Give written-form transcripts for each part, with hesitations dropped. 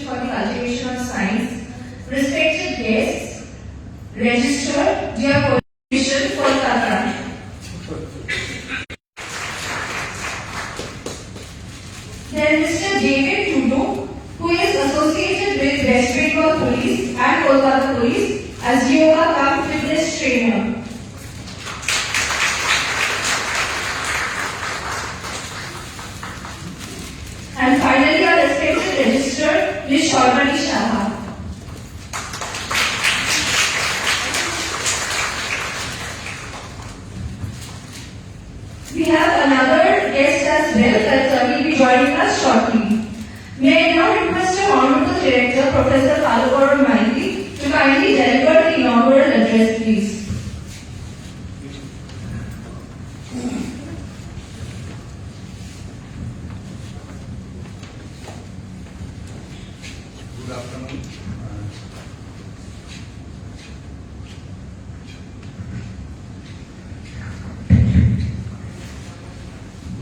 for the Cultivation of Science, respected guests, registered, dear politician, Kolkata. Then Mr. David Tudu, who is associated with West Bengal Police and Kolkata Police as yoga cum fitness trainer. And finally, our respected registered, Ms. Sharmani Shaha. We have another guest as well that will be joining us shortly. May I now request our Honorable Director, Professor Palagoram Maiti, to kindly deliver the inaugural address, please. Good afternoon.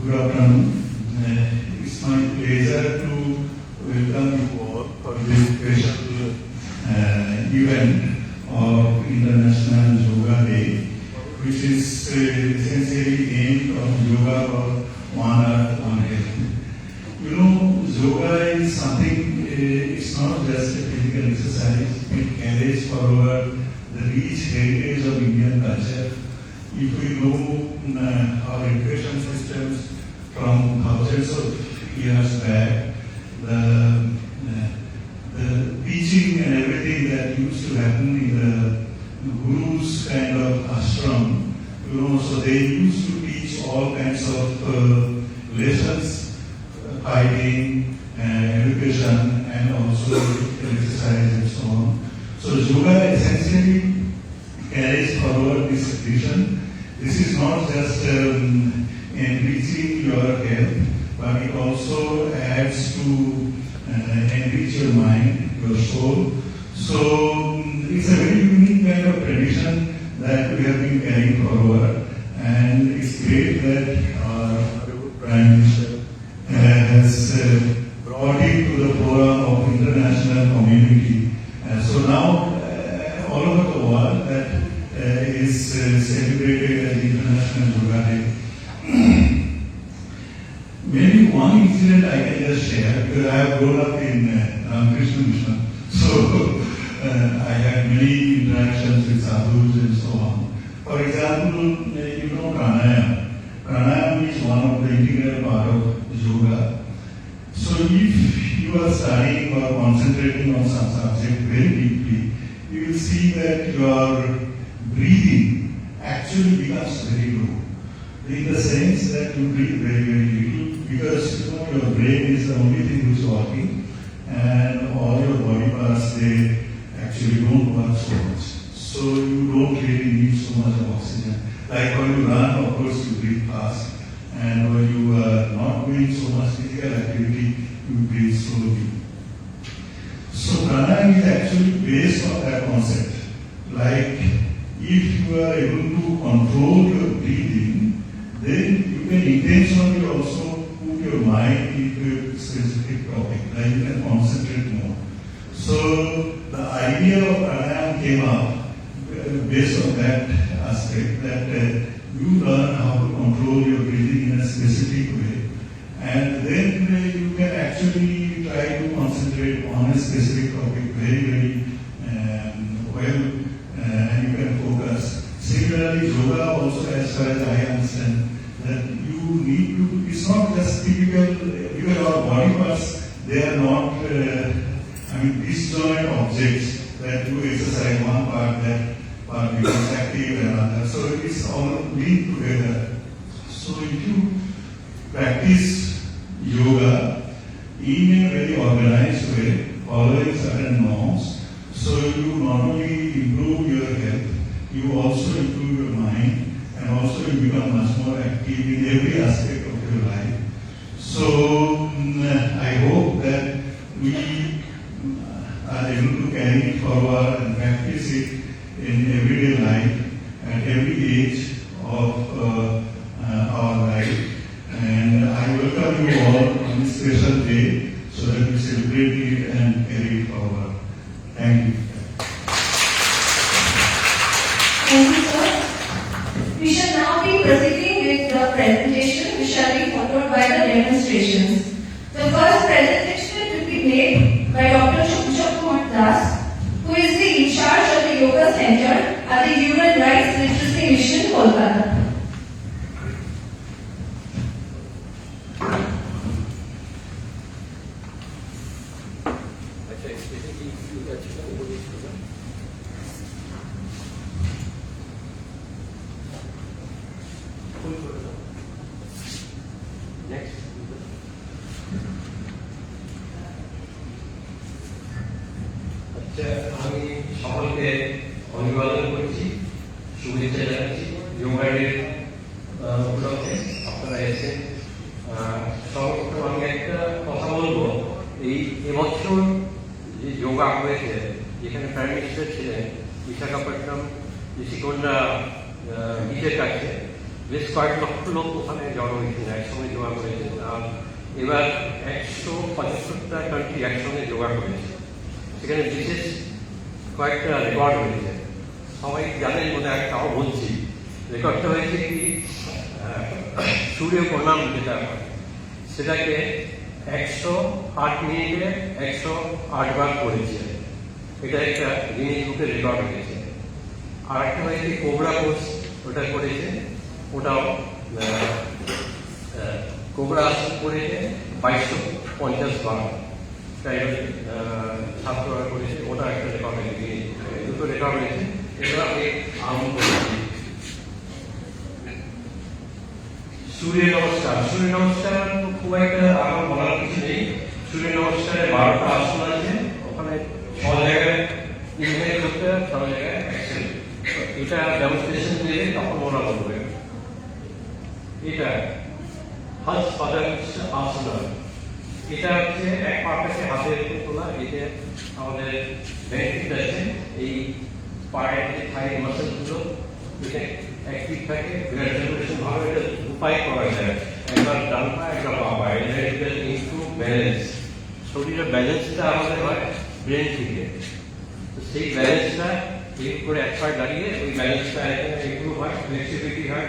Good afternoon. It's my pleasure to welcome you all for this special event of International Yoga Day, which is essentially aimed on yoga for one earth, one health. You know, yoga is something, it's not just a physical exercise, it carries forward the rich heritage of Indian culture. If we know our education systems from thousands of years back, the teaching and everything that used to happen in the Guru's kind of ashram, you know, so they used to teach all kinds of lessons, fighting, education, and also exercise and so on. So yoga essentially carries forward this tradition. This is not just enriching your health, but it also adds to enrich your mind, your soul. So it's a very unique kind of tradition that we have been carrying forward, and it's great that our Prime Minister has brought it to the forum of international community. So now all over the world that is celebrated as International Yoga Day. Maybe one incident I can just share, because I have grown up in Ramakrishna Mission. So I had many interactions with sadhus and so on. For example, you know pranayama. Pranayama is one of the integral part of yoga. So if you are studying or concentrating on some subject very deeply, you will see that your breathing actually becomes very low. In the sense that you breathe very, very little, because you know your brain is the only thing which is working, and all your body parts, they actually don't work so much. So you don't really need so much of oxygen. Like when you run, of course, you breathe fast, and when you are not doing so much physical activity, you breathe slowly. So pranayama is actually based on that concept. Like if you are able to control your breathing, then you can intentionally also put your mind into a specific topic, like you can concentrate more. So the idea of pranayama came up based on that aspect, that you learn how to control your breathing in a specific way, and then you can actually try to concentrate on a specific topic very, very well, and you can focus. Similarly, yoga also, as far as I understand, that you need to, it's not just typical, because our body parts, they are not, disjoint objects that you exercise one part, that part becomes active and another. So it's all linked together. So if you practice yoga in a very organized way, following certain norms, so you not only improve your health, you also improve your mind, and also you become much more active in every aspect of your life. So I hope that we are able to carry it forward and practice it in everyday life at every age of our life. And I welcome you all on this special day so that we celebrate the it and carry it forward. Thank you. Thank you, sir. We shall now be proceeding with the presentation, which shall be followed by the demonstrations. The first presentation will be made by Dr. Shubham Kumar Das, who is the in charge of the Yoga Center at the Human Rights Literacy Mission, Kolkata. আমি সকলকে অভিবাদন করছি, শুভেচ্ছা জানাচ্ছি yoga day উপলক্ষে আপনারা এসেছেন। সর্বপ্রথম আমি একটা কথা বলবো, এই এবছর যে যোগা হয়েছে, যেখানে প্রাইম মিনিস্টার ছিলেন বিশাখাপট্টনম ঋষিকোন্ডা বিচের কাছে, বেশ কয়েক লক্ষ লোক ওখানে জড়ো হয়েছেন, একসঙ্গে যোগা করেছেন। আর এবার 175টা কান্ট্রি একসঙ্গে যোগা করেছে। সেখানে বিশেষ কয়েকটা রেকর্ড হয়েছে, সবাই জানেন মনে হয়, তাও বলছি। রেকর্ডটা হয়েছে কি, সূর্য প্রণাম যেটা হয় সেটাকে 108 মিনিটে 108 বার করেছে। এটা একটা গিনিস বুকের রেকর্ড হয়েছে। আর একটা হয়েছে কোবরা পোজ, ওটা করেছে, ওটাও কোবরা আসন করেছে 2250 বার। ছাত্ররা করেছে, ওটা একটা রেকর্ড হয়েছে, দুটো রেকর্ড হয়েছে। এটা আমি আরম্ভ করেছি। সূর্য নমস্কার, সূর্য নমস্কার খুব একটা আমার বলার কিছু নেই। সূর্য নমস্কারে 12টা আসন আছে, ওখানে 6 জায়গায় ইনহেল করতে হয়, 6 জায়গায় এক্সেল। এটা ডেমনস্ট্রেশন দিলে তখন ওরা বলবে। এটা হাত পাদার আসন, এটা হচ্ছে এক পাটাকে হাতের উপর তোলা। এতে আমাদের বেনিফিট আছে, এই পায়ের যে থাই মাসেলগুলো এটা অ্যাক্টিভ থাকে, ব্লাড সার্কুলেশন ভালো। এটা উপায় করা যায়, একবার ডান পা একবার বাঁ পা, এটা ইমপ্রুভ ব্যালেন্স। শরীরের ব্যালেন্সটা আমাদের হয় ব্রেন থেকে, তো সেই ব্যালেন্সটা ঠিক করে এক পায়ে দাঁড়িয়ে ওই ব্যালেন্সটা এখানে ইমপ্রুভ হয়, ফ্লেক্সিবিলিটি হয়,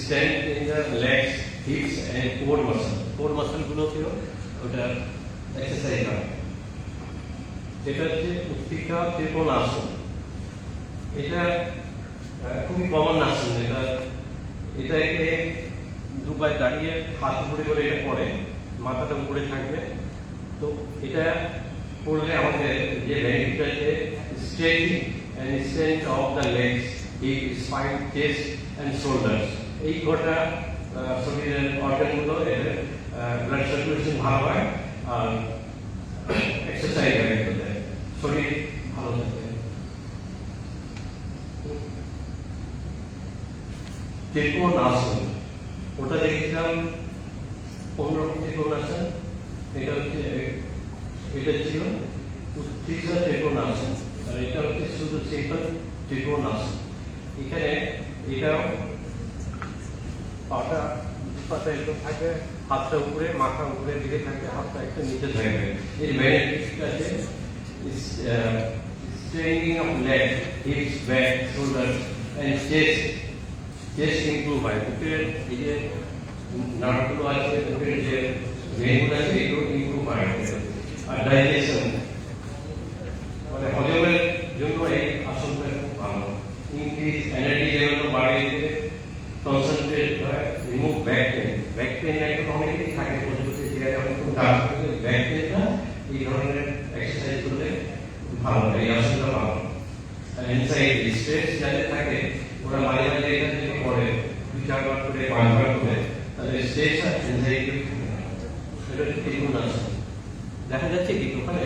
strength in the legs, hips and core muscle. Core মাসেলগুলোকেও ওটা এক্সারসাইজ হয়। এটা হচ্ছে উত্থিতা ত্রিকোণাসন। এটা খুবই কমন আসন। এটাকে দুবার দাঁড়িয়ে হাত উপরে করে এটা পড়ে, মাথাটা উপরে থাকবে। তো এটা করলে আমাদের যে বেনিফিট আছে, stretching and strength of the legs, hip, spine, chest and shoulders, এই কটা শরীরের অর্গানগুলো ব্লাড সার্কুলেশন ভালো হয় আর এক্সারসাইজ হয়, শরীর ভালো থাকে। ত্রিকোণাসন, ওটা দেখেছিলাম 15 ত্রিকোণাসন। এটা হচ্ছে, এটা ছিল উত্থিতা ত্রিকোণাসন, আর এটা হচ্ছে শুধু সিম্পল ত্রিকোণাসন। এখানে এটাও পাটা পাতা একদম থাকে, হাতটা উপরে, মাথা উপরের দিকে থাকে, হাতটা একটু নিচে থাকবে। এর বেনিফিট আছে strengthening of leg, hips, back, shoulder and chest. Chest improve হয়, বুকের এই যে নার্ভগুলো আছে, বুকের যে ভেনগুলো আছে, এগুলো ইমপ্রুভ হয়। আর ডাইজেশন মানে হজমের জন্য এই আসনটা খুব ভালো। ইনক্রিজ এনার্জি লেভেলটা বাড়িয়ে দিতে, কনসেন্ট্রেট হয়, remove back pain. Back pain একদম অনেকেই থাকে, বসে বসে চেয়ারে অনেকক্ষণ কাজ করতে, ব্যাক পেনটা এই ধরনের এক্সারসাইজ করলে ভালো, এই আসনটা ভালো। এনজাইটি, স্ট্রেস যাদের থাকে, ওরা মাঝে মাঝে এখান থেকে পড়ে 2-4 বার করে, 5 বার করে, তাহলে স্ট্রেস আর এনজাইটি এটা ত্রিকোণাসন। দেখা যাচ্ছে কি ওখানে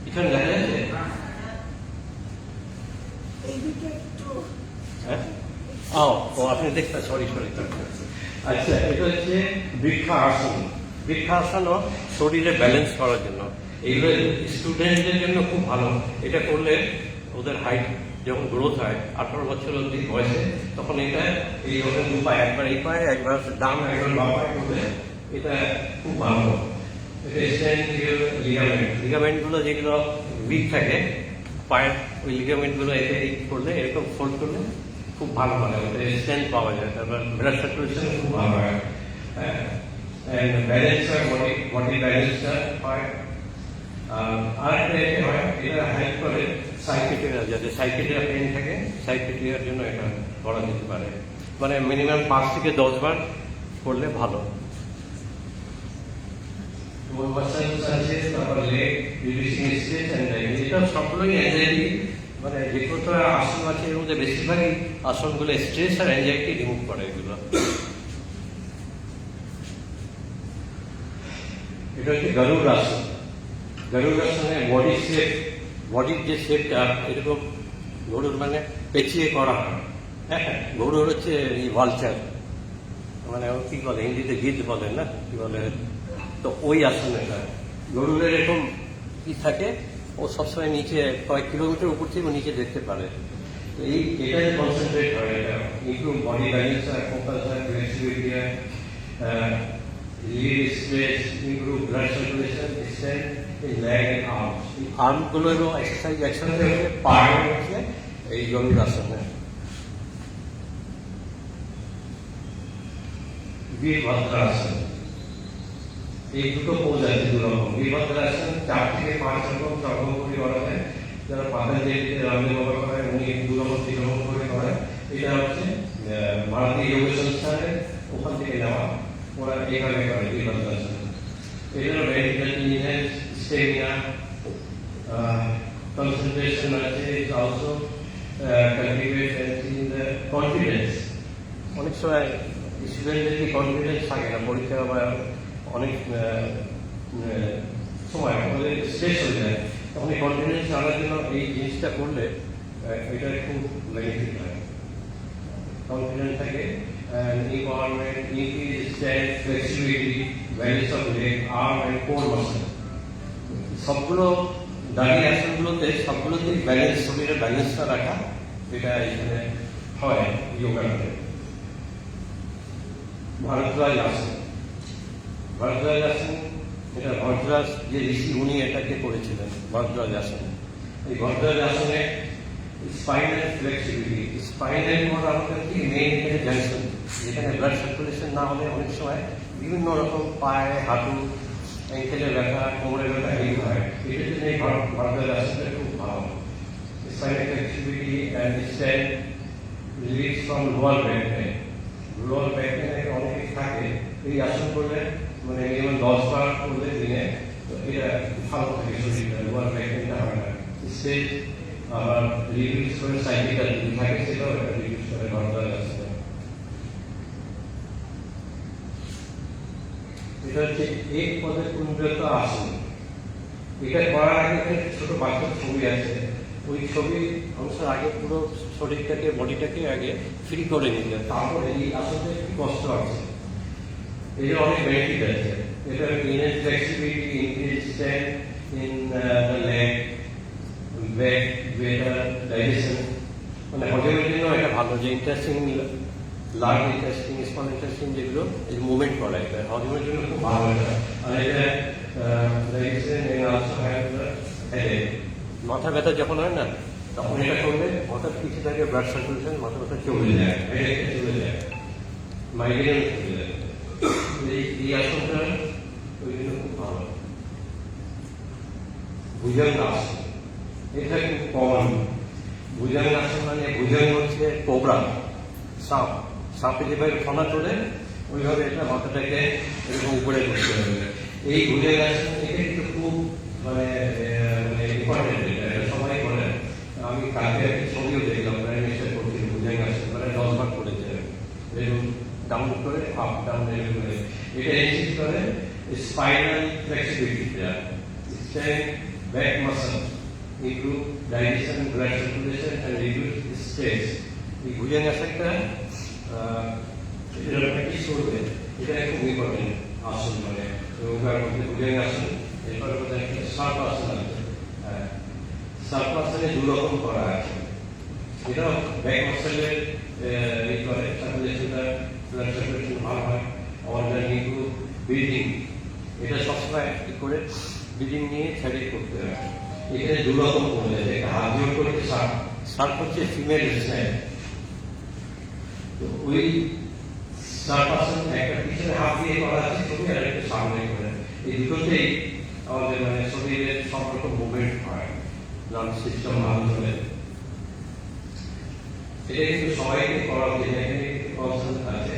পিছনে দেখা যাচ্ছে? ও আপনি দেখতে, সরি। আচ্ছা, এটা হচ্ছে বৃক্ষাসন। বৃক্ষাসনও শরীরে ব্যালেন্স করার জন্য, এইগুলো স্টুডেন্টদের জন্য খুব ভালো। এটা করলে ওদের হাইট যখন গ্রোথ হয় 18 বছর অবধি বয়সে, তখন এটা এইভাবে 2 পায়ে, একবার এই পায়ে, একবার ডান, একবার বাঁ পায়ে করলে এটা খুব ভালো। এটা স্ট্রেন লিগামেন্টগুলো যেগুলো উইক থাকে পায়ের, ওই লিগামেন্টগুলো এতে করলে, এরকম ফোল্ড করলে খুব ভালো হয়, ওটা স্ট্রেন্থ পাওয়া যায়, তারপর ব্লাড সার্কুলেশন খুব ভালো হয়, ব্যালেন্স হয়, বডি ব্যালেন্সটা হয়। আর একটা হয়, এটা হেল্প করে সাইকেট্রিয়া, যাতে সাইকেট্রিয়া পেন থাকে, সাইকেট্রিয়ার জন্য এটা করা যেতে পারে, মানে মিনিমাম 5 থেকে 10 বার করলে ভালো। তারপর লেগ রিলিজিং স্ট্রেচ এন্ড এটা সবগুলোই অ্যাংজাইটি, মানে যে কোনো আসন আছে এর মধ্যে বেশিরভাগই আসনগুলো স্ট্রেস আর অ্যাংজাইটি রিমুভ করে এগুলো। এটা হচ্ছে গরুড় আসন। গরুড় আসনে বডি শেপ, বডির যে শেপটা এরকম গরুর মানে পেঁচিয়ে করা হয়। হ্যাঁ, গরুর হচ্ছে এই ভালচার, মানে কি বলে হিন্দিতে গিদ বলেন না, কি বলে, তো ওই আসনে গরুর এরকম কি থাকে, ও সবসময় নিচে কয়েক কিলোমিটার উপর থেকে নিচে দেখতে পারে। তো এই এটা কনসেন্ট্রেট হয়, এটা ইমপ্রুভ বডি ব্যালেন্স হয়, ফোকাস হয়, ফ্লেক্সিবিলিটি হয়, release stress, improve blood circulation, strength in leg and arms. আর্মগুলো এবং এক্সারসাইজ একসাথে হচ্ছে পাওয়ার হচ্ছে এই গরুর আসনে। বীরভদ্রাসন, এই দুটো পোজ আছে দুরকম। বীরভদ্রাসন 4 থেকে 5 রকম সর্বম করে করা হয়, যারা পাতঞ্জলিতে রামদেব বাবা করে উনি 2 রকম 3 রকম করে করে। এটা হচ্ছে ভারতীয় যোগ সংস্থানের ওখান থেকে নেওয়া, ওরা এইভাবে করে বীরভদ্রাসন। এটা মেডিকেল ইনহেন্স স্টেমিনা, কনসেন্ট্রেশন আছে, is also contribute in the confidence. অনেক সময় স্টুডেন্টদের কি কনফিডেন্স থাকে না, পরীক্ষা বা অনেক সময় আমাদের স্ট্রেস হয়ে যায়, তখন এই কনফিডেন্স আনার জন্য এই জিনিসটা করলে এটা খুব বেনিফিট হয়। কনফিডেন্স থাকে, empowerment, increase strength, flexibility, balance of leg, arm and core muscle. সবগুলো দাঁড়িয়ে আসনগুলোতে সবগুলোতে ব্যালেন্স, শরীরের ব্যালেন্সটা রাখা, এটা এখানে হয় যোগাতে। ভরদ্বাজ আসন, ভরদ্বাজ আসন এটা ভরদ্বাজ যে ঋষি উনি এটাকে করেছিলেন ভরদ্বাজ আসন। এই ভরদ্বাজ আসনে স্পাইনাল ফ্লেক্সিবিলিটি, স্পাইনাল পর আমাদের কি মেইন এখানে জাংশন, যেখানে ব্লাড সার্কুলেশন না হলে অনেক সময় বিভিন্ন রকম পায়ে, হাঁটু, অ্যাঙ্কেলে ব্যথা, কোমরে ব্যথা এই হয়। এটার জন্য এই ভরদ্বাজ আসনটা খুব ভালো। Spinal flexibility and strength release from lower back pain. Lower back pain অনেক থাকে, এই আসন করলে মানে মিনিমাম 10 বার করলে দিনে, তো এটা ভালো থাকে শরীরটা, লোয়ার ব্যাক পেইনটা হয় না। স্টেজ আবার রিডিউস করে সাইকেল যদি থাকে সেটাও এটা রিডিউস করে ভরদ্বাজ আসন। এটা হচ্ছে এক পদে কুণ্ডলিত আসন। এটা করার আগে এখানে ছোট বাচ্চার ছবি আছে, ওই ছবি অবশ্য আগে পুরো শরীরটাকে, বডিটাকে আগে ফ্রি করে নিতে, তারপরে এই আসলে কি কষ্ট আছে, এটা অনেক বেনিফিট আছে। এটা enhance flexibility, increase strength in the leg, back, better digestion, মানে হজমের জন্য এটা ভালো। যে interesting large interesting, small interesting যেগুলো এই মুভমেন্ট করা, এটা হজমের জন্য খুব ভালো। আর এটা digestion and also have the headache, মাথা ব্যথা যখন হয় না তখন এটা করলে মাথার পিছু থেকে ব্লাড সার্কুলেশন, মাথা ব্যথা চলে যায়, হেডেক চলে যায়, মাইগ্রেন চলে যায়। এই আসনটা ওই জন্য খুব ভালো। ভুজঙ্গ আসন, এটা খুব কমন। ভুজঙ্গ আসন মানে ভুজঙ্গ হচ্ছে কোবরা, সাপ, সাপে যেভাবে ফনা তোলে ওইভাবে এটা মাথাটাকে এরকম উপরে করতে হবে। এই ভুজঙ্গ আসন এটা কিন্তু খুব মানে ইম্পর্টেন্ট, এটা সবাই করে। আমি কালকে একটা ছবিও দেখলাম, প্রাইম মিনিস্টার করছে ভুজঙ্গ আসন, মানে 10 বার করেছে, এরকম ডাউন করে আপ ডাউন এরকম করে। এটা ইনক্রিজ করে spinal flexibility, strength back muscle, improve digestion, blood circulation and reduce stress. এই ভুজঙ্গ আসনটা এটা প্র্যাকটিস করবে, এটা খুব ইম্পর্টেন্ট আসন, মানে যোগার মধ্যে ভুজঙ্গ আসন। এরপর একটা সার্প আসন আছে, সার্প আসনে 2 রকম করা আছে। এটা ব্যাক মাসলের এই করে সার্কুলেশনটা, ব্লাড সার্কুলেশন ভালো হয়, অর্গান ইমপ্রুভ ব্রিদিং, এটা সবসময় কি করে ব্রিদিং নিয়ে ছেড়ে করতে হয়। এখানে দুরকম করে যায়, একটা হাত জোর করে সার্ফ হচ্ছে ফিমেল স্নাইল। তো ওই সার্ফাসন একটা পিছনে হাত দিয়ে করা আছে ছবি, আর একটা সামনে করে, এই দুটোতেই আমাদের মানে শরীরের সব রকম মুভমেন্ট হয়, লার্জ সিস্টেম ভালো চলে। এটা কিন্তু সবাইকে করা উচিত, এখানে কনসার্ন আছে।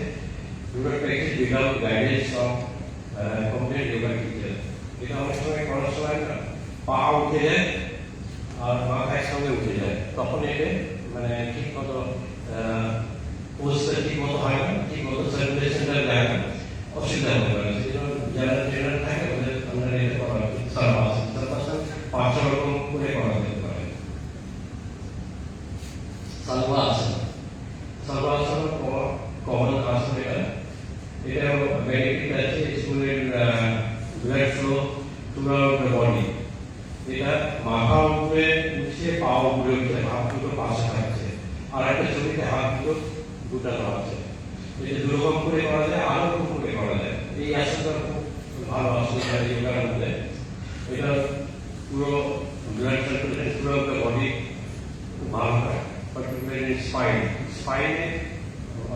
Do not practise without guidance of complete yoga teacher. এটা অনেক সময় করার সময় না পা উঠে যায় আর মাথায় সঙ্গে উঠে যায়, তখন এটা মানে ঠিক মতো পোস্টটা ঠিক মতো হয় না, ঠিক মতো সার্কুলেশনটা যায় না, অসুবিধা হতে পারে। সেজন্য যারা ট্রেনার থাকে ওদের আমরা এটা করা উচিত। সার্ফাসন 5 রকম করে করা যেতে পারে। সালভাসন, সালভাসন কমন আসন। এটা বেনিফিট আছে, স্কুলের blood flow throughout the body. এটা মাথা উপরে উঠছে, পা উপরে উঠছে, হাত দুটো পাশে থাকছে, আর একটা ছবিতে হাত দুটো দুটানো আছে। এটা দুরকম করে করা যায়, আরো রকম করে করা যায়। এই আসনটা খুব ভালো আসন যোগার মধ্যে। এটা পুরো blood circulation throughout the body ভালো হয়, পার্টিকুলারলি স্পাইনে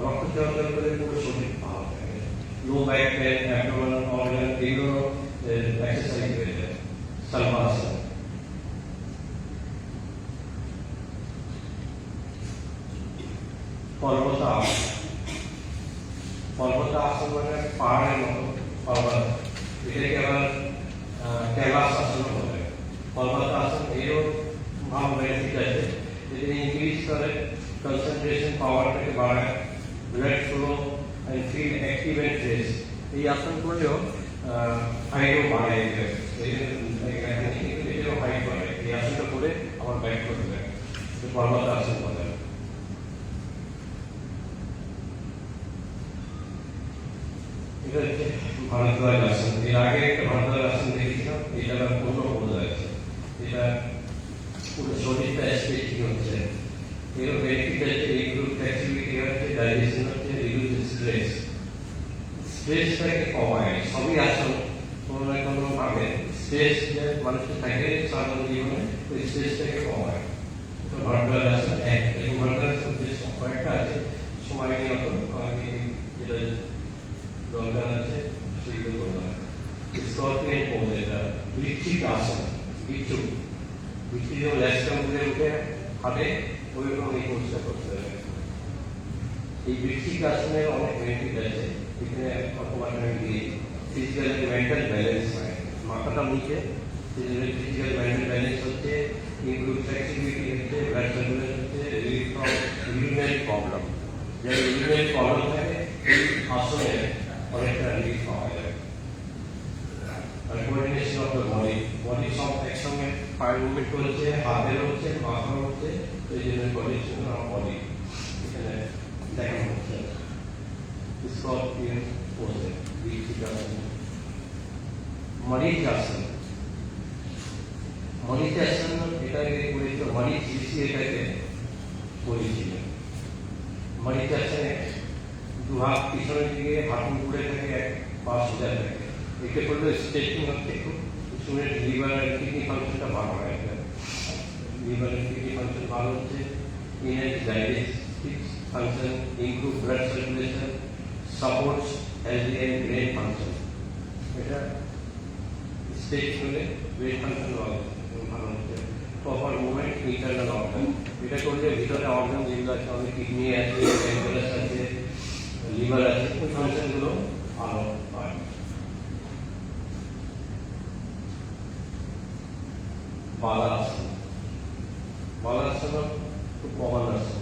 রক্ত চলাচল করে পুরো শরীর ভালো থাকে। Low back pain, abdominal organ, এগুলো এক্সারসাইজ হয়ে যায়। সালভাসন। পর্বতাসন, পর্বতাসন মানে পাহাড়ের মতো পর্বত, এটাকে আবার কৈলাসাসন বলে। পর্বতাসন এরও ভালো বেনিফিট আছে, এটা ইনক্রিজ করে কনসেন্ট্রেশন পাওয়ারটাকে বাড়ায়, blood flow and feel active and fresh. এই আসন করলেও হাইটও বাড়ায়, এটাও হাইট বাড়ে। এই আসনটা করে আবার ব্যাক করবে, পর্বতাসন বলে। এটা হচ্ছে ভারদ্বাজ আসন। এর আগে একটা ভারদ্বাজ আসন দেখেছিলাম, এটা পুরো বোঝা যাচ্ছে, এটা পুরো শরীরটা স্ট্রেচিং হচ্ছে। এর বেনিফিট আছে, ইমপ্রুভ ফ্লেক্সিবিলিটি হচ্ছে, ডাইজেশন হচ্ছে, রিডিউস স্ট্রেস, স্ট্রেসটাকে কমায়। সবই আসন কোনো না কোনো ভাবে স্ট্রেস মানুষের থাকে সাধারণ জীবনে, ওই স্ট্রেসটাকে কমায়। তো ভারদ্বাজ আসন এক, এবং ভারদ্বাজ আসন বেশ কয়েকটা আছে, সময় নিয়ে আমি যেটা দরকার আছে সেইগুলো করলাম। স্কর্পিয়ন পোজ, এটা বৃশ্চিক আসন, বিচ্ছু যেমন ল্যাসকাম করে উঠে হাঁটে, ওইরকম এই পোজটা করতে হবে। এই বৃশ্চিক আসনের অনেক বেনিফিট আছে, এখানে অল্পমাত্রায় দিয়ে ফিজিক্যাল এবং মেন্টাল ব্যালেন্স হয়। মাথাটা নিচে, ফিজিক্যাল মেন্টাল ব্যালেন্স হচ্ছে, ইমপ্রুভ ফ্লেক্সিবিলিটি হচ্ছে, ব্লাড সার্কুলেশন হচ্ছে, রিলিফ ফ্রম ইউরিনারি প্রবলেম। যারা ইউরিনারি প্রবলেম থাকে এই আসনে অনেকটা রিলিফ পাওয়া যায়। আর কোঅর্ডিনেশন অফ দ্য বডি সব একসঙ্গে ফায়ার মুভমেন্ট করছে, হাতের হচ্ছে, মাথার হচ্ছে, এই জন্য কোঅর্ডিনেশন অফ বডি এখানে দেখানো হচ্ছে। স্কর্পিয়ন পোজে, বৃশ্চিক আসন। মরিচ আসন, মরিচ আসন এটাকে করেছিল মরিচ ঋষি, এটাকে করেছিল। মরিচ আসনে দু হাত পিছনের দিকে, হাঁটু উপরে থাকে, এক পা সোজা থাকে। একে করলে স্ট্রেচিং হচ্ছে, খুব শুনে লিভার আর কিডনি ফাংশনটা ভালো হয়। লিভার আর কিডনি ফাংশন ভালো হচ্ছে, enhance digestive function, improve blood circulation, supports healthy and brain function. এটা স্ট্রেচ করলে ব্রেন ফাংশন ভালো হচ্ছে। প্রপার মুভমেন্ট ইন্টারনাল অর্গান, এটা করলে ভিতরে অর্গান যেগুলো আছে, আমাদের কিডনি আছে, প্যানক্রিয়াস আছে, লিভার আছে, ওই ফাংশনগুলো ভালো হয়। বালাসন, বালাসন খুব কমন আসন।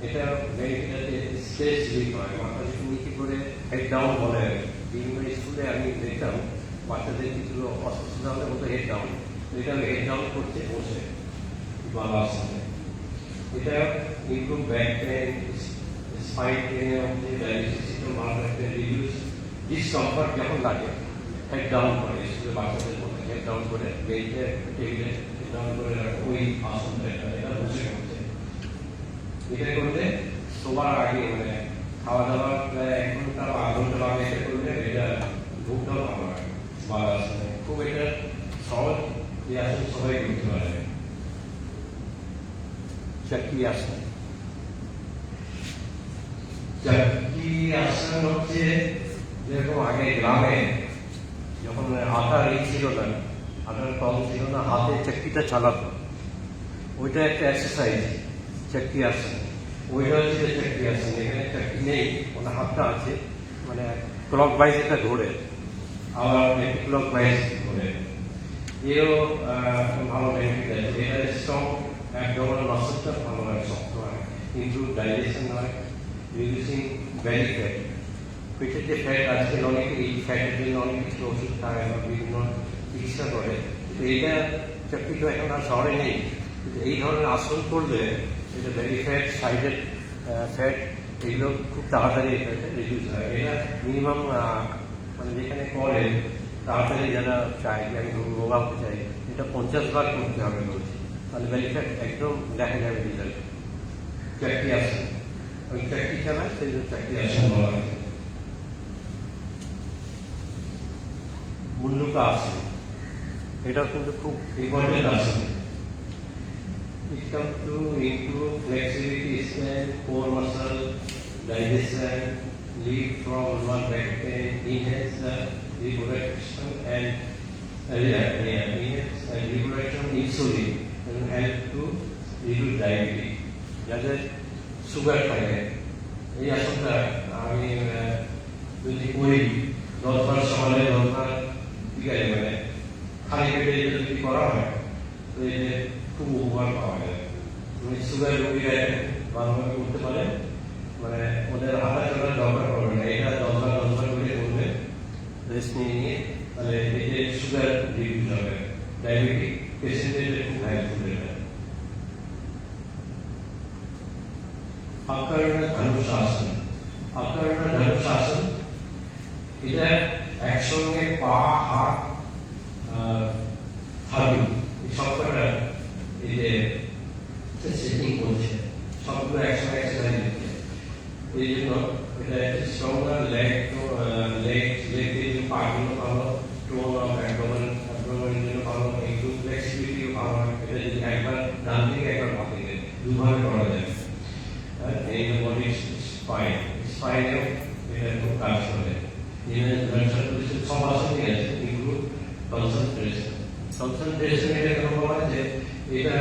এটা বেনিফিট আছে, স্ট্রেস রিলিফ হয়। মাথা যদি নিচে করে হেড ডাউন বলে, বিভিন্ন স্কুলে আমি দেখতাম বাচ্চাদের কিছু অসুস্থতা হলে বলতো হেড ডাউন, এটা হেড ডাউন করতে বসে বালাসনে। এটা ইমপ্রুভ ব্যাক পেন, স্পাইন পেনে হচ্ছে, ডায়াবেটিস সিস্টেম ভালো রাখতে, রিডিউস ডিসকমফর্ট যখন লাগে হেড ডাউন করে। স্কুলে বাচ্চাদের মধ্যে হেড ডাউন করে, বেঞ্চে টেবিলে হেড ডাউন করে ওই আসনটা এটা বসে করছে। এটা করলে শোবার আগে, মানে খাওয়া দাওয়ার প্রায় 1 ঘন্টা বা আধ ঘন্টা আগে এটা করলে এটা ঘুমটাও ভালো হয় বাল আসনে। খুব এটা সহজ, এই আসন সবাই করতে পারে। চক্রি আসন, চক্রি আসন হচ্ছে যেরকম আগে গ্রামে যখন আটার ছিল না, আটার কম ছিল না, হাতে চক্রিটা চালাতো, ওইটা একটা এক্সারসাইজ চক্রি আসন। ওইটা হচ্ছে চক্রি আসন। এখানে চক্রি নেই, ওনার হাতটা আছে, মানে ক্লক ওয়াইজ এটা ঘোরে, আবার ক্লক ওয়াইজ ঘোরে। এও ভালো বেনিফিট আছে। এটা স্ট্রং, একদমের নষ্টটা ভালো হয়, শক্ত হয়, ইমপ্রুভ ডাইজেশন হয়, রিডিউসিং বেলি ফ্যাট। পেটের যে ফ্যাট আছে, অনেকে এই ফ্যাটের জন্য অনেক কিছু ওষুধ খায় বা বিভিন্ন চিকিৎসা করে, কিন্তু এটা চক্রি তো এখন আর শহরে নেই। কিন্তু এই ধরনের আসন করলে এটা বেলি ফ্যাট, সাইডের ফ্যাট, এগুলো খুব তাড়াতাড়ি রিডিউস হয়। এটা মিনিমাম মানে যেখানে করে তাড়াতাড়ি যারা চায় যে আমি রোগা হতে চাই, এটা 50 বার করতে হবে রোজ, তাহলে বেলি ফ্যাট একদম দেখা যাবে রেজাল্ট। চক্রি আসন, ওই চক্রি চালায় সেই জন্য চক্রি আসন বলা হয়েছে। মুন্ডুকা আসন, এটাও কিন্তু খুব ইম্পর্টেন্ট আসন। It comes to improve flexibility, strength, core muscle, digestion, lead from one back pain, enhance the reproduction and enhance and reproduction insulin and help to reduce diabetes. যাদের সুগার থাকে, এই আসনটা আমি যদি করি 10 বার সকালে 10 বার বিকালে, মানে খালি পেটে যদি করা হয় তো এতে খুব উপকার পাওয়া যায়। সুগার রোগীরা ভালোভাবে করতে পারে, মানে ওদের হাঁটা চলার দরকার পড়বে না। এটা 10 বার করে করবে, রেস্ট নিয়ে, তাহলে এতে সুগার রিডিউস হবে। ডায়াবেটিক পেশেন্টদের খুব হেল্পফুল এটা। আকারণা ধনুষাসন, আকারণা ধনুষাসন, এটা একসঙ্গে পা, হাত, হাঁটু সবকটা এই যে সেটিং করছে, সবগুলো একসঙ্গে এক্সারসাইজ হচ্ছে। এই জন্য এটা একটা স্ট্রঙ্গার লেগ দিয়ে পাগুলো ভালো, টোন অফ অ্যাবডোমেনের জন্য ভালো, একটু ফ্লেক্সিবিলিটিও ভালো হয়। এটা যদি একবার ডান দিকে একবার বাঁ দিকে দুভাবে করা যায়। এই বডি স্পাইন, স্পাইনেও এটা খুব কাজ করে। সব আসনই আছে, ইনক্লুড কনসেন্ট্রেশন। কনসেন্ট্রেশন এটা কেন বলা হয় যে এটা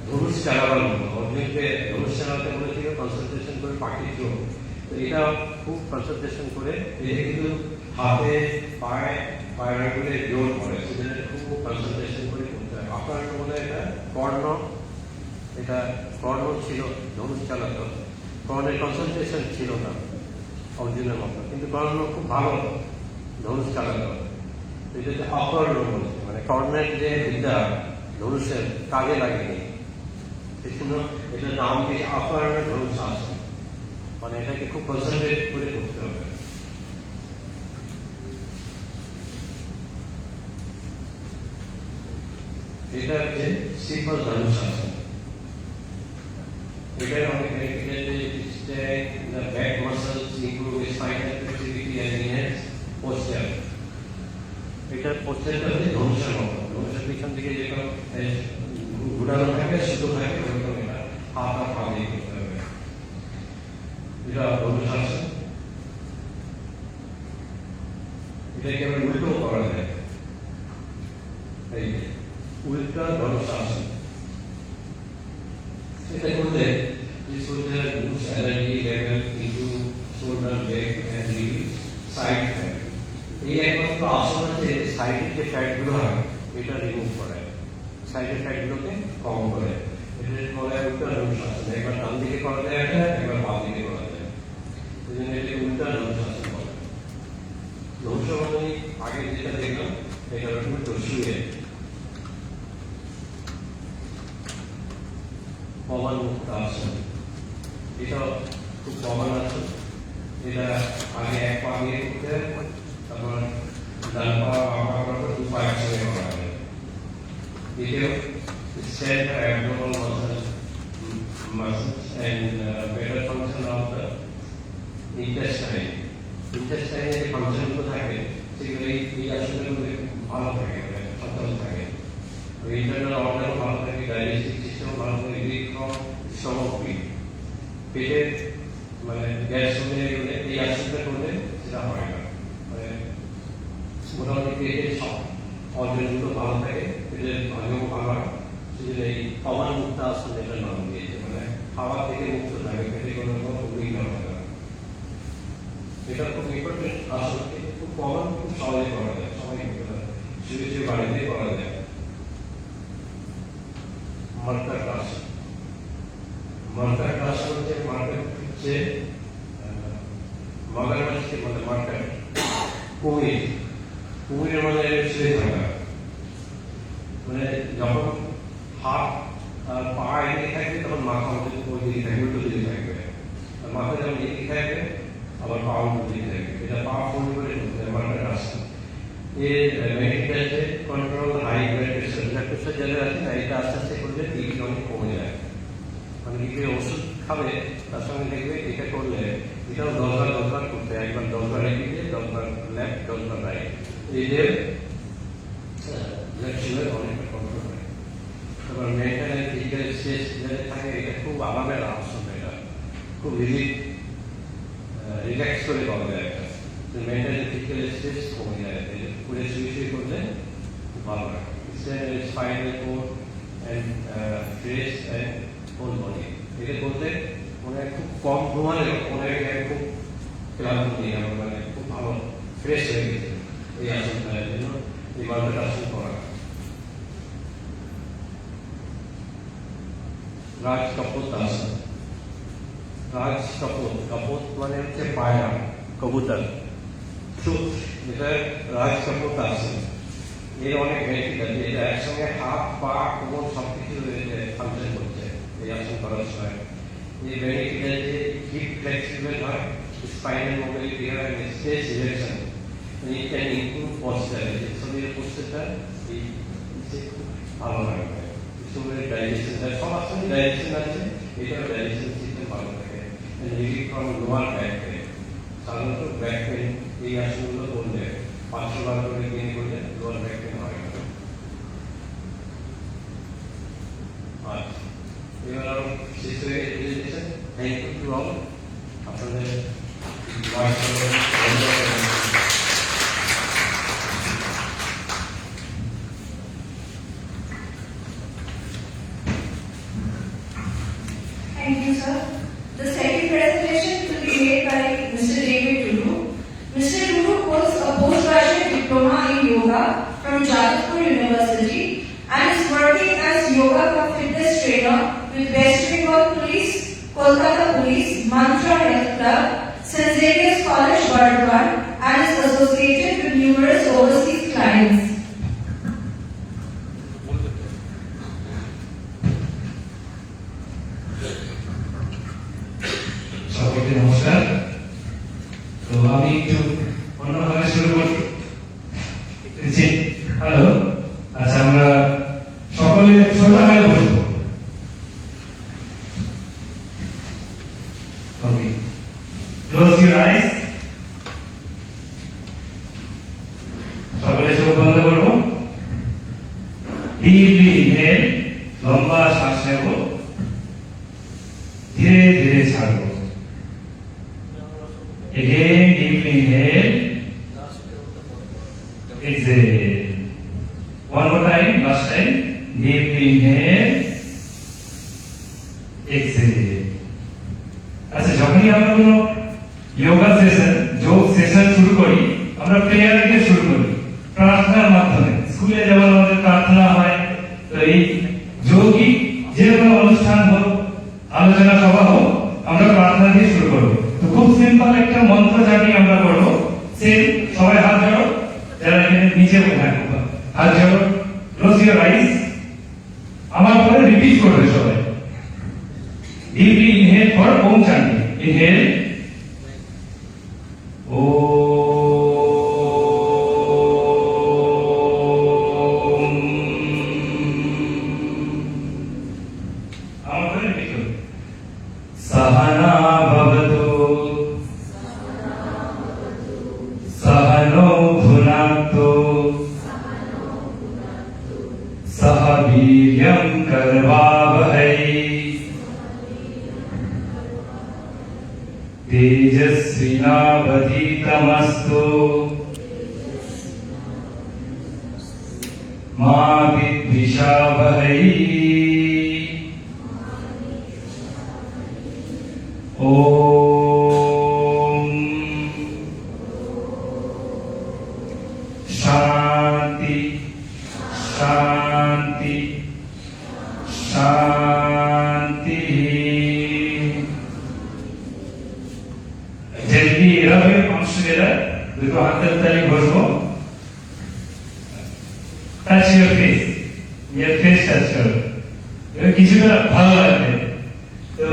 ধনুষ চালাবার মতো, অর্জুনকে ধনুষ চালাতে বলেছিল কনসেন্ট্রেশন করে পাখির চোখ, তো এটা খুব কনসেন্ট্রেশন করে। এটা কিন্তু হাতে পায়ে জোর পড়ে, সেজন্য খুব কনসেন্ট্রেশন করে করতে হয়। আপনার বলে এটা কর্ণ, এটা কর্ণ ছিল ধনুষ চালাতো, কর্ণের কনসেন্ট্রেশন ছিল না অর্জুনের মতো, কিন্তু কর্ণ খুব ভালো ধনুষ চালাতো। এটা হচ্ছে অকর্ণ বলছে, মানে কর্ণের যে বিদ্যা ধনুষের কাজে লাগেনি, সেই জন্য এটা নাম দিয়ে অকর্ণ ধনুষ আসন, মানে এটাকে খুব কনসেন্ট্রেট করে করতে হবে। এটা হচ্ছে সিম্পল ধনুষ আসন। এটার অনেক বেনিফিট আছে, the back muscles improve spinal flexibility and enhance posture. এটার পোস্টারটা হচ্ছে ধনুষের মতো, ধনুষের পিছন দিকে যেরকম ঘুরানো থাকে, সুতো থাকে, ওরকম এটা হাত আর পা দিয়ে করতে হবে। এটা ধনুষ আসন। এটাকে আবার উল্টো করা যায়, এই উল্টা ধনুষ আসন। এটা করলে this would reduce energy level into shoulder, leg and reduce side fat. এই একমাত্র আসন আছে সাইডের যে ফ্যাট গুলো হয় এটা রিমুভ করে, সাইডের ফ্যাট গুলোকে কম করে। এটা বলা হয় উল্টা ধনুষ আসন। একবার ডান দিকে করা যায় এটা, একবার বাম দিকে করা যায়, এই জন্য এটাকে উল্টা ধনুষ আসন বলে। ধনুষ মানে আগে যেটা দেখলাম এটা উল্টো শুয়ে পবন মুক্ত আসন, এটা খুব কমন আসন। এটা আগে এক পা দিয়ে করতে হয়, তারপর ডান পা বাম পা করার পর দু পা একসঙ্গে করা হয়। দ্বিতীয় strength abdominal muscles and better function of the intestine. Intestine যে ফাংশন গুলো থাকে সেগুলো এই আসলে ভালো থাকে, সচল থাকে। ইন্টারনাল অর্গানও ভালো থাকে, ডাইজেস্টিভ সিস্টেমও ভালো থাকে, হৃদক্রম সমগ্রী পেটের মানে গ্যাস হলে এই আসলে করলে সেটা হয় না, মানে মোটামুটি পেটের সব অর্গানগুলো ভালো থাকে, পেটের হজম ভালো হয়। সেজন্য এই খাবার মুক্ত আসন এটার নাম দিয়েছে, মানে খাওয়া থেকে মুক্ত থাকে, পেটে কোনো উইঘ্ন হয় না। এটা খুব ইম্পর্টেন্ট আসন, খুব কমন, খুব সহজে করা যায়, সবাই শুয়ে শুয়ে বাড়িতে করা যায়। মার্কার ক্লাস, মার্কার ক্লাস হচ্ছে মার্কার হচ্ছে মগরমাছিকে মানে মার্কার কুমির, কুমিরের মানে শুয়ে থাকা, মানে যখন হাত আর পা এদিকে থাকবে তখন মাথা আমাদের ওই দিকে থাকবে, উল্টো দিকে থাকবে, আর মাথা যখন এদিকে থাকবে আবার পা উল্টো দিকে থাকবে। এটা পা ফোল্ড করে মার্কার আসে। এর medical control high blood pressure, blood pressure যাদের আছে না, এটা আস্তে আস্তে করলে বিপি অনেক কমে যায়। মানে বিপির ওষুধ খাবে তার সঙ্গে দেখবে এটা করলে এটাও 10 বার করতে হয়, একবার 10 বার রেখে দিয়ে 10 বার লেফট 10 বার রাইট, এদের ব্লাড সুগার অনেকটা কন্ট্রোল হয়। তারপর মেন্টাল অ্যান্ড ফিজিক্যাল স্ট্রেস যাদের থাকে এটা খুব আলাদা আসন, এটা খুব রিল্যাক্স করে করা যায়। একটা মেন্টাল অ্যান্ড ফিজিক্যাল স্ট্রেস কমে যায়, পুরো শুয়ে করলে ভালো হয়। Spinal cord and face and whole body, এটা করলে মনে হয় খুব কম ঘুমালে মনে হয় খুব ক্লান্ত নেই, আমার মানে খুব ভালো ফ্রেশ হয়ে গেছে। এই আসনটার জন্য এই বারোটা আসন করা। রাজ কপোত আসন, রাজ কপোত, কপোত মানে হচ্ছে পায়রা, কবুতর, এটা রাজ কপোত আসন। এর অনেক বেনিফিট আছে, এটা একসঙ্গে হাত পা কোমর সবকিছু ফাংশন করছে এই আসন করার সময়। এই বেনিফিট আছে হিপ ফ্লেক্সিবল হয়, স্পাইনাল মোবিলিটি হয়, stress reduction, it can improve posture, শরীরের পশ্চারটা এই খুব ভালো হয়, শরীরের ডাইজেশন, সব আসলে ডাইজেশন আছে, এটাও ডাইজেশন সিস্টেম ভালো থাকে। Relief from lower back pain, সাধারণত ব্যাক পেন এই আসনগুলো করলে 500 বার করে দিন করলে লোয়ার ব্যাক পেন হয় না। আচ্ছা, এবার আরো শেষ হয়ে presentation. Thank you to all, আপনাদের Thank you, sir. The second presentation will be made by Mr. David Lulu. Mr. Lulu holds a postgraduate diploma in yoga from Jadavpur University and is working as yoga cum fitness trainer with West Bengal Police, Kolkata Police, Mantra Health Club, St. Xavier's College, Bardhaman, and is associated with numerous overseas clients. সকলকে নমস্কার। তো আমি একটু অন্যভাবে শুরু করছি। Hello, আচ্ছা আমরা সকলে সোজা হয়ে বসবো। ওকে, ক্লোজ ইউর আইস। সকলে চোখ বন্ধ করবো। ডিপলি ইনহেল, লম্বা শ্বাস নেব, ধীরে ধীরে ছাড়বো। Again, deeply inhale, exhale. One more time, last time. Deeply inhale, exhale. আচ্ছা, যখনই আমরা কোনো যোগা সেশন, যোগ সেশন শুরু করি, আমরা প্রেয়ার দিয়ে শুরু করি, প্রার্থনার মাধ্যমে। স্কুলে যেমন আমাদের প্রার্থনা হয়, তো এই যৌগিক যে কোনো অনুষ্ঠান হোক, আলোচনা সভা হোক, আমরা প্রার্থনা দিয়ে শুরু করবো। তো খুব সিম্পল একটা মন্ত্র জানিয়ে আমরা করবো। সেম, সবাই হাত জোড়ো, যারা এখানে নিচে থাকবো হাত জোড়ো, ক্লোজ ইউর আইস। আমার পরে রিপিট করবে সবাই। Deeply inhale for Om chanting. Inhale ও, আমার পরে রিপিট করবে। सहना भवतु सहनौ भुना सह वीर्यं करवावहै तेजस्विनावधीतमस्तु मा विद्विषावहै ओम शांति शांति शांति যদি এভাবে অংশীদাররা দুটো হাতের তালি বসবো টাচ ইউর ফেস টাচ করো এবার কিছুটা ভালো লাগবে তো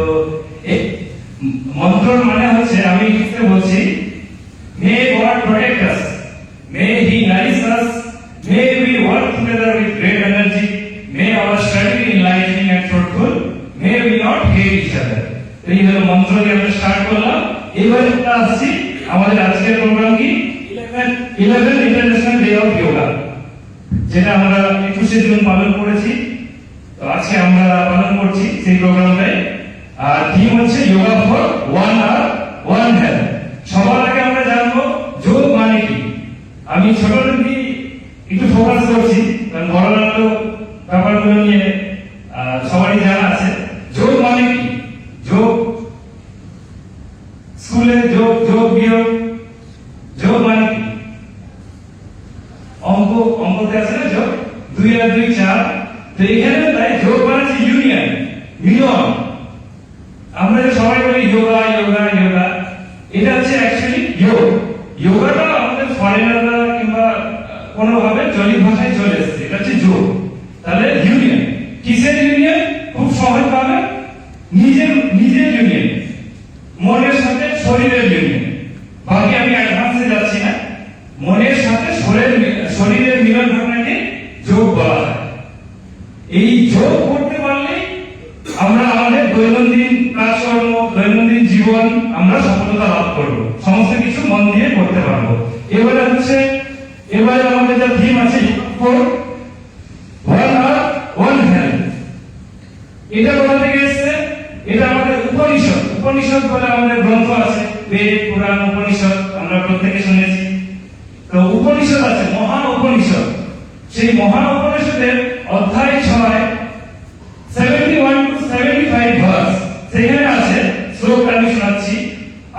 এই মন্ত্রর মানে হচ্ছে আমি লিখতে বলছি may God protect us may he nourish us may we work together with great energy may our study enlightening and fruitful may we not hate each other এই হলো মন্ত্র দিয়ে আমরা স্টার্ট করলাম এবারে আমরা আসছি আমাদের আজকের প্রোগ্রাম কি 11 ইন্টারন্যাশনাল ডে অফ যোগা যেটা আমরা 21 জুন পালন করেছি তো আজকে আমরা পালন করছি সেই প্রোগ্রামটাই আর থিম হচ্ছে যোগা ফর ওয়ান আর ওয়ান হেলথ সবার আগে আমরা জানবো যোগ মানে কি আমি ছোট থেকে একটু ফোকাস করছি কারণ বড় তো ব্যাপারগুলো নিয়ে সবারই জানা আছে যোগ মানে কি যোগ স্কুলে যোগ যোগ বিয়োগ যোগ মানে কি অঙ্কতে আছে না যোগ 2 আর 2 4 তো এখানে তাই যোগ মানে ইউনিয়ন মিলন আমরা যে সবাই বলি যোগা যোগা যোগা এটা হচ্ছে অ্যাকচুয়ালি যোগ যোগাটা আমাদের ফরেনাররা কিংবা কোনো ভাবে চলিত ভাষায় চলে এসেছে এটা হচ্ছে যোগ তাহলে ইউনিয়ন কিসের ইউনিয়ন খুব সহজ ভাবে নিজের ইউনিয়ন মনের সাথে শরীরের ইউনিয়ন বাকি আমি অ্যাডভান্সে যাচ্ছি না মনের সাথে শরীরের মিলন ঘটনাকে যোগ বলা হয় এই যোগ করতে পারলে আমরা আমাদের দৈনন্দিন কাজকর্ম দৈনন্দিন জীবন আমরা সফলতা লাভ করব সমস্ত কিছু মন দিয়ে করতে পারবো এবারে আমাদের যে থিম আছে ওয়ান আর ওয়ান হেলথ এটা কোথা থেকে এসেছে এটা আমাদের উপনিষদ বলে আমাদের গ্রন্থ আছে বেদ পুরাণ উপনিষদ আমরা প্রত্যেকে শুনেছি তো উপনিষদ আছে মহা উপনিষদ সেই মহা উপনিষদের অধ্যায় 6 71 to 75 ভার্স সেখানে আছে শ্লোকটা আমি শোনাচ্ছি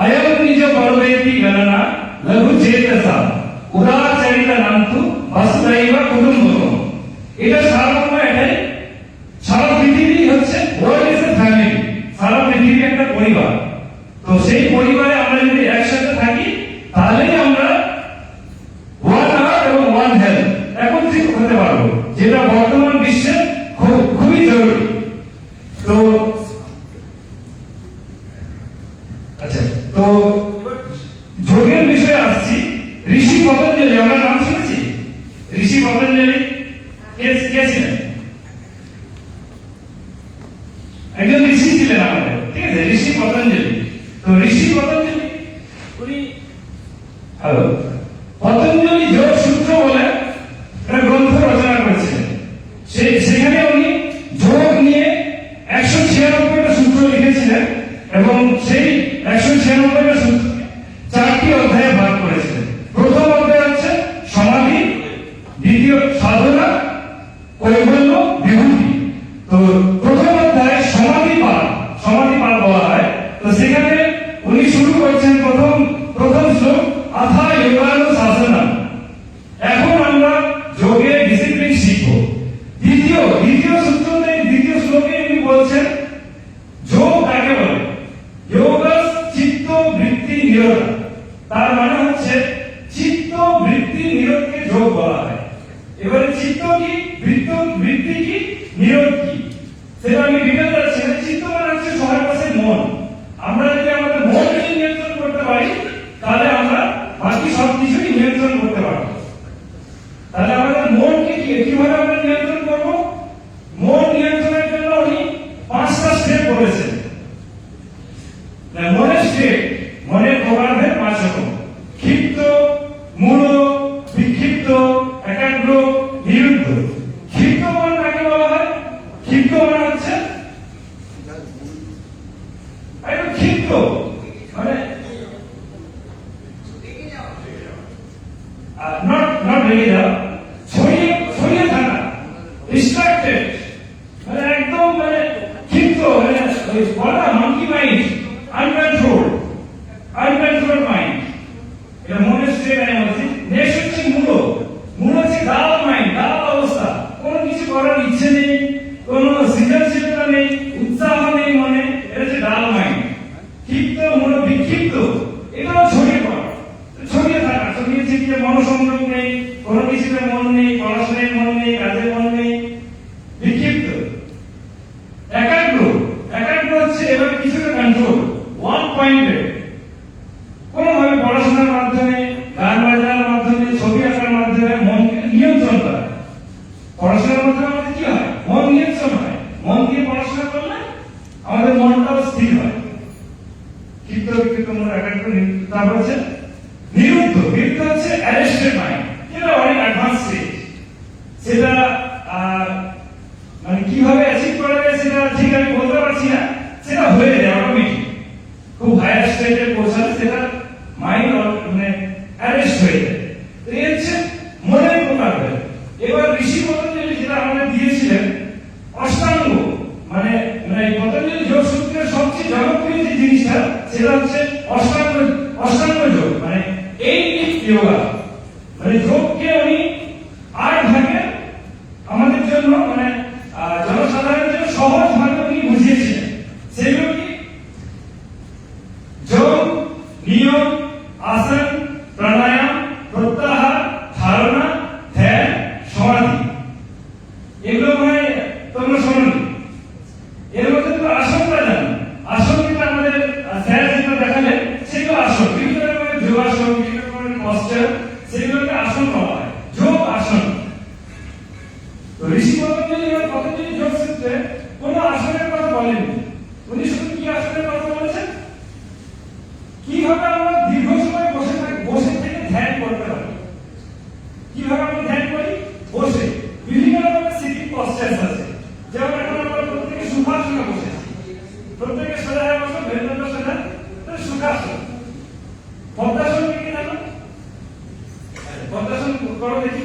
অয়ং নিজ পরবেতি গণনা লঘু চেতসা উদাচরিত নান্তু বসুদৈব কুটুম্বকম এটা সারমর্ম এটাই সারা পৃথিবী হচ্ছে ওয়ার্ল্ড ইজ এ ফ্যামিলি সারা পৃথিবী একটা পরিবার তো সেই পরিবারে আমরা যদি একসাথে থাকি তাহলেই আমরা ওয়ান আর্থ এবং ওয়ান হেলথ একত্রিত হতে পারবো যেটা বর্তমান বিশ্বে খুবই জরুরি তো আচ্ছা তো যোগের বিষয়ে আসছি ঋষি পতঞ্জলি আমরা নাম শুনেছি ঋষি পতঞ্জলি কে ছিলেন একজন ঋষি ছিলেন আমাদের ঠিক আছে ঋষি পতঞ্জলি তো ঋষি পতঞ্জলি উনি হ্যালো পতঞ্জলি যোগ সূত্র বলে একটা গ্রন্থ রচনা করেছিলেন সেখানে উনি যোগ নিয়ে 196টা সূত্র লিখেছিলেন এবং সেই 196টা সূত্র 4টি অধ্যায়ে ভাগ করেছিলেন প্রথম অধ্যায় হচ্ছে সমাধি দ্বিতীয় সাধনা কৈবল্য বিভূতি তো প্রথম অধ্যায়ে সমাধি পাঠ বলা হয় তো সেখানে উনি শুরু করেছেন প্রথম শ্লোক আথা যোগানু শাসনা এখন আমরা যোগের ডিসিপ্লিন শিখব দ্বিতীয় সূত্রতে দ্বিতীয় শ্লোকে উনি বলছেন যোগ কাকে বলে যোগ চিত্ত বৃত্তি নিরোধ তার মানে হচ্ছে চিত্ত বৃত্তি নিরোধকে যোগ বলা হয় এবারে চিত্ত কি বৃত্তি কি নিরোধ কি সেটা আমি ডিটেইল যাচ্ছি না চিত্ত মানে হচ্ছে সবার কাছে মন আমরা যদি আমাদের মনকে নিয়ন্ত্রণ করতে পারি তাহলে আমরা বাকি সব কিছুই নিয়ন্ত্রণ করতে পারবো তাহলে আমাদের মনকে কিভাবে আমরা নিয়ন্ত্রণ করব মন নিয়ন্ত্রণের জন্য উনি 5টা স্টেপ বলেছেন মনের স্টেপ মনের প্রকারভেদ 5 রকম ক্ষিপ্ত মূঢ় বিক্ষিপ্ত একাগ্র নিরুদ্ধ ক্ষিপ্ত মন ক্ষিপ্ত মনে হচ্ছে, একদম ক্ষিপ্ত, মানে not রেগে যাওয়া, ছড়িয়ে থাকা, ডিস্ট্রাক্টেড, মানে একদম মানে ক্ষিপ্ত, মানে ওই বলা মাঙ্কি মাইন্ড, আনকন্ট্রোল মাইন্ড, এটা মনের স্টেট আমি বলছি। নেক্সট হচ্ছে মূল হচ্ছে ডাল মাইন্ড, ডাল অবস্থা, কোনো কিছু করার ইচ্ছে নেই, কোনো সৃজনশীলতা নেই, উৎসাহ নেই মনে, এটা হচ্ছে ডাল মাইন্ড। ক্ষিপ্ত, বিক্ষিপ্ত, এটাও ছড়িয়ে থাকা, ছড়িয়ে ছিটিয়ে মনোসংযোগ নেই, কোনো কিছুতে মন নেই, পড়াশোনায় মন নেই, কাজে মন নেই, বিক্ষিপ্ত। একাগ্র হচ্ছে এবার কিছুটা কন্ট্রোল, ওয়ান পয়েন্টেড, কোনোভাবে পড়াশোনার মাধ্যমে, গান বাজানোর মাধ্যমে, ছবি আঁকার মাধ্যমে মনকে নিয়ন্ত্রণ করা। পড়াশোনার মাধ্যমে আমাদের কি হয়? মন নিয়ন্ত্রণ হয়। মন দিয়ে পড়াশোনা করলে আমাদের মনটাও স্থির হয়। ক্ষিপ্ত বিক্ষিপ্ত মন, একাগ্র। তারপর হচ্ছে নিরুদ্ধ হচ্ছে অ্যারেস্টেড মাইন্ড, যেটা অনেক অ্যাডভান্স স্টেজ। সেটা মানে কিভাবে অ্যাচিভ করা যায় সেটা ঠিক আমি বলতে পারছি না, সেটা হয়ে যায় অটোমেটিক। খুব হায়ার স্টেজে পৌঁছালে সেটা মাইন্ড মানে অ্যারেস্ট হয়ে যায়। তো এই হচ্ছে মনের প্রকারভেদ। এবার ঋষি পতঞ্জলি যেটা আমাদের দিয়েছিলেন অষ্টাঙ্গ, মানে পতঞ্জলি যোগ সূত্রের সবচেয়ে জনপ্রিয় যে জিনিসটা সেটা হচ্ছে অষ্টাঙ্গ যোগ, মানে 8 যোগা, মানে যোগকে উনি 8 ভাগে আমাদের জন্য, মানে জনসাধারণের জন্য সহজ ভাবে উনি বুঝিয়েছিলেন। সেগুলো কি? যোগ, নিয়ম, আসন, প্রাণায়াম, প্রত্যাহার, ধারণা, ধ্যান, সমাধি। এগুলো মানে তোমরা শোনোনি। এর মধ্যে তোমরা আসনটা জানো। আসন যেটা আমাদের স্যার যেটা দেখালেন সেগুলো আসন, বিভিন্ন রকমের যোগাসন, বিভিন্ন রকমের পশ্চার, সেগুলোকে আসন বলা হয়, যোগ আসন। তো ঋষি পতঞ্জলি যোগ সূত্রে কোন আসনের কথা বলেননি, উনি শুধু কি আসনের কথা বলেছেন? কিভাবে আমরা দীর্ঘ সময় বসে থেকে ধ্যান করতে পারি। কিভাবে আমরা ধ্যান করি? বসে। বিভিন্ন রকমের সিটিং পশ্চার আছে, যেমন এখন আমরা প্রত্যেকে সুখাসনে বসে, প্রত্যেকে সোজা হয়ে বসে, মেরুদণ্ড সোজা, সুখাসন। পদ্মাসন কি জানো? পদ্মাসন করো দেখি,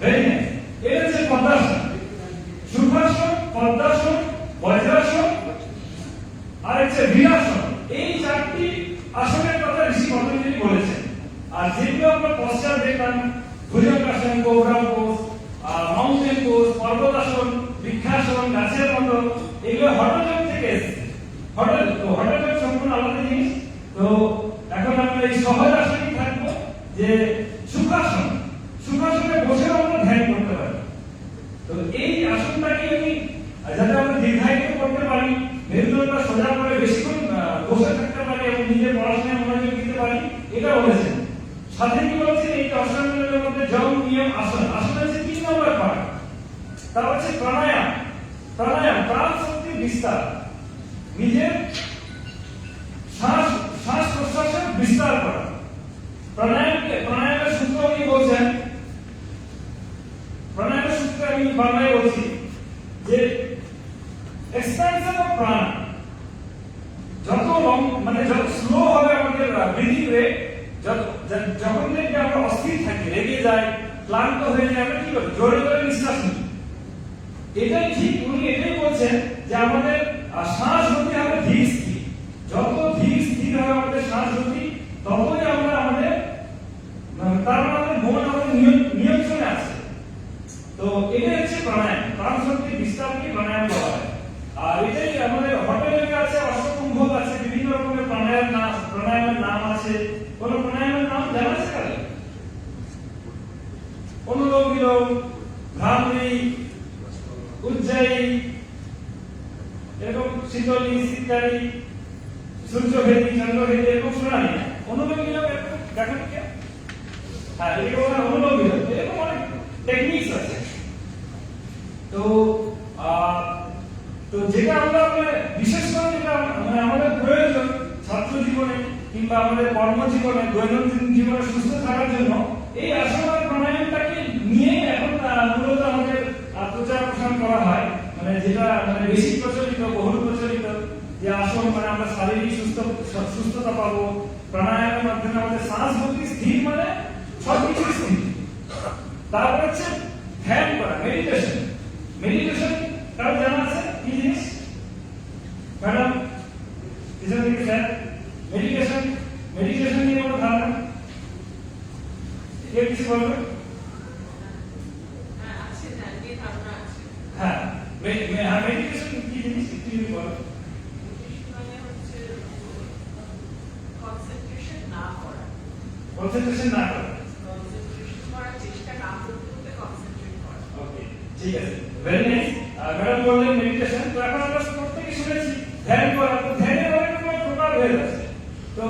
ভেরি নাইস। এর হচ্ছে পদ্মাসন, সুখাসন, পদ্মাসন, বজ্রাসন আর হচ্ছে বীরাসন। এই 4টি আসনের কথা ঋষি পতঞ্জলি বলেছেন। আর যেগুলো আমরা পশ্চাৎ দেখলাম, Bhujangasana, cobra pose, mountain pose, Parvatasana, Vrikshasana, গাছের মতো, এগুলো হঠযোগ থেকে এসেছে। হঠযোগ সম্পূর্ণ আলাদা জিনিস। তো এখন আমরা এই সহজ আসনে থাকবো, যে সুখাসন। সুখাসনে বসেও আমরা ধ্যান করতে পারি। তো এই আসনটাকে আমি যাতে আমরা দীর্ঘায়িত করতে পারি, মেরুদণ্ডটা সোজা করে বেশিক্ষণ বসে থাকতে পারি এবং নিজের পড়াশোনায় মনোযোগ দিতে পারি, এটা বলেছেন। সাথে কি বলছেন? এই অষ্টাঙ্গের মধ্যে যোগ, নিয়ম, আসন। আসন হচ্ছে 3 নম্বর পার্ট। তার হচ্ছে প্রাণায়াম। প্রাণ শক্তি বিস্তার, নিজের শ্বাস প্রশ্বাসের বিস্তার করা। প্রাণায়ামের সূত্র উনি বলছেন, প্রাণায়ামের সূত্রে আমি বাংলায় বলছি যে এক্সপেনশন অফ প্রাণ, যত স্লো হবে আমাদের ব্রিথিং রেট, যখন থেকে আমরা অস্থির থাকি, রেগে যাই, ক্লান্ত হয়ে যাই, আমরা কি করি? জোরে জোরে নিঃশ্বাস নিই। এটাই ঠিক, উনি এটাই বলছেন যে আমাদের শ্বাস গতি হবে ধীর স্থির। যত ধীর স্থির হবে আমাদের শ্বাস গতি, ততই আমরা আমাদের তার মানে আমাদের মন আমাদের নিয়ন্ত্রণে আছে। তো এটাই হচ্ছে প্রাণায়াম। প্রাণ শক্তির বিস্তারকে প্রাণায়াম বলা হয়। আর এটাই আমাদের হঠযোগে আছে, অষ্টকুম্ভক আছে, বিভিন্ন রকমের প্রাণায়ামের নাম আছে। কোন প্রাণায়ামের নাম জানা আছে কারো? অনুলোম বিলোম, ভ্রামরি, উজ্জায়ী, এরকম শীতলী, শীতকারী, সূর্যভেদী, চন্দ্রভেদী, এরকম শোনা নেই। অনুলোম বিলোম এরকম দেখেন কে? হ্যাঁ, এরকম অনুলোম বিলোম, এরকম অনেক টেকনিক্স আছে। তো যেটা আমরা বিশেষ করে যেটা আমাদের প্রয়োজন ছাত্র জীবনে কিংবা আমাদের কর্মজীবনে, দৈনন্দিন জীবনে সুস্থ থাকার জন্য, এই আসন আর প্রাণায়ামটাকে নিয়ে এখন মূলত আমাদের প্রচার প্রসার করা হয়, মানে যেটা মানে বেশি প্রচলিত, বহুল প্রচলিত, যে আসন মানে আমরা শারীরিক সুস্থতা পাবো, প্রাণায়ামের মাধ্যমে আমাদের শ্বাস গতি স্থির, মানে সবকিছু স্থির। তারপর হচ্ছে ধ্যান করা, মেডিটেশন। মেডিটেশন কারো জানা আছে কি জিনিস ম্যাডাম? কিছু থেকে স্যার মেডিটেশন, মেডিটেশন নিয়ে কোনো ধারণা কেউ কিছু বলবে? হ্যাঁ, মেডিটেশন কি জিনিস একটু যদি বলো। কনসেন্ট্রেশন না করা। ওকে, ঠিক আছে, ভেরি নাইস। ম্যাডাম বললেন মেডিটেশন, তো এখন আমরা প্রত্যেকে শুনেছি ধ্যান করা। তো ধ্যানের অনেক প্রকার হয়ে গেছে, তো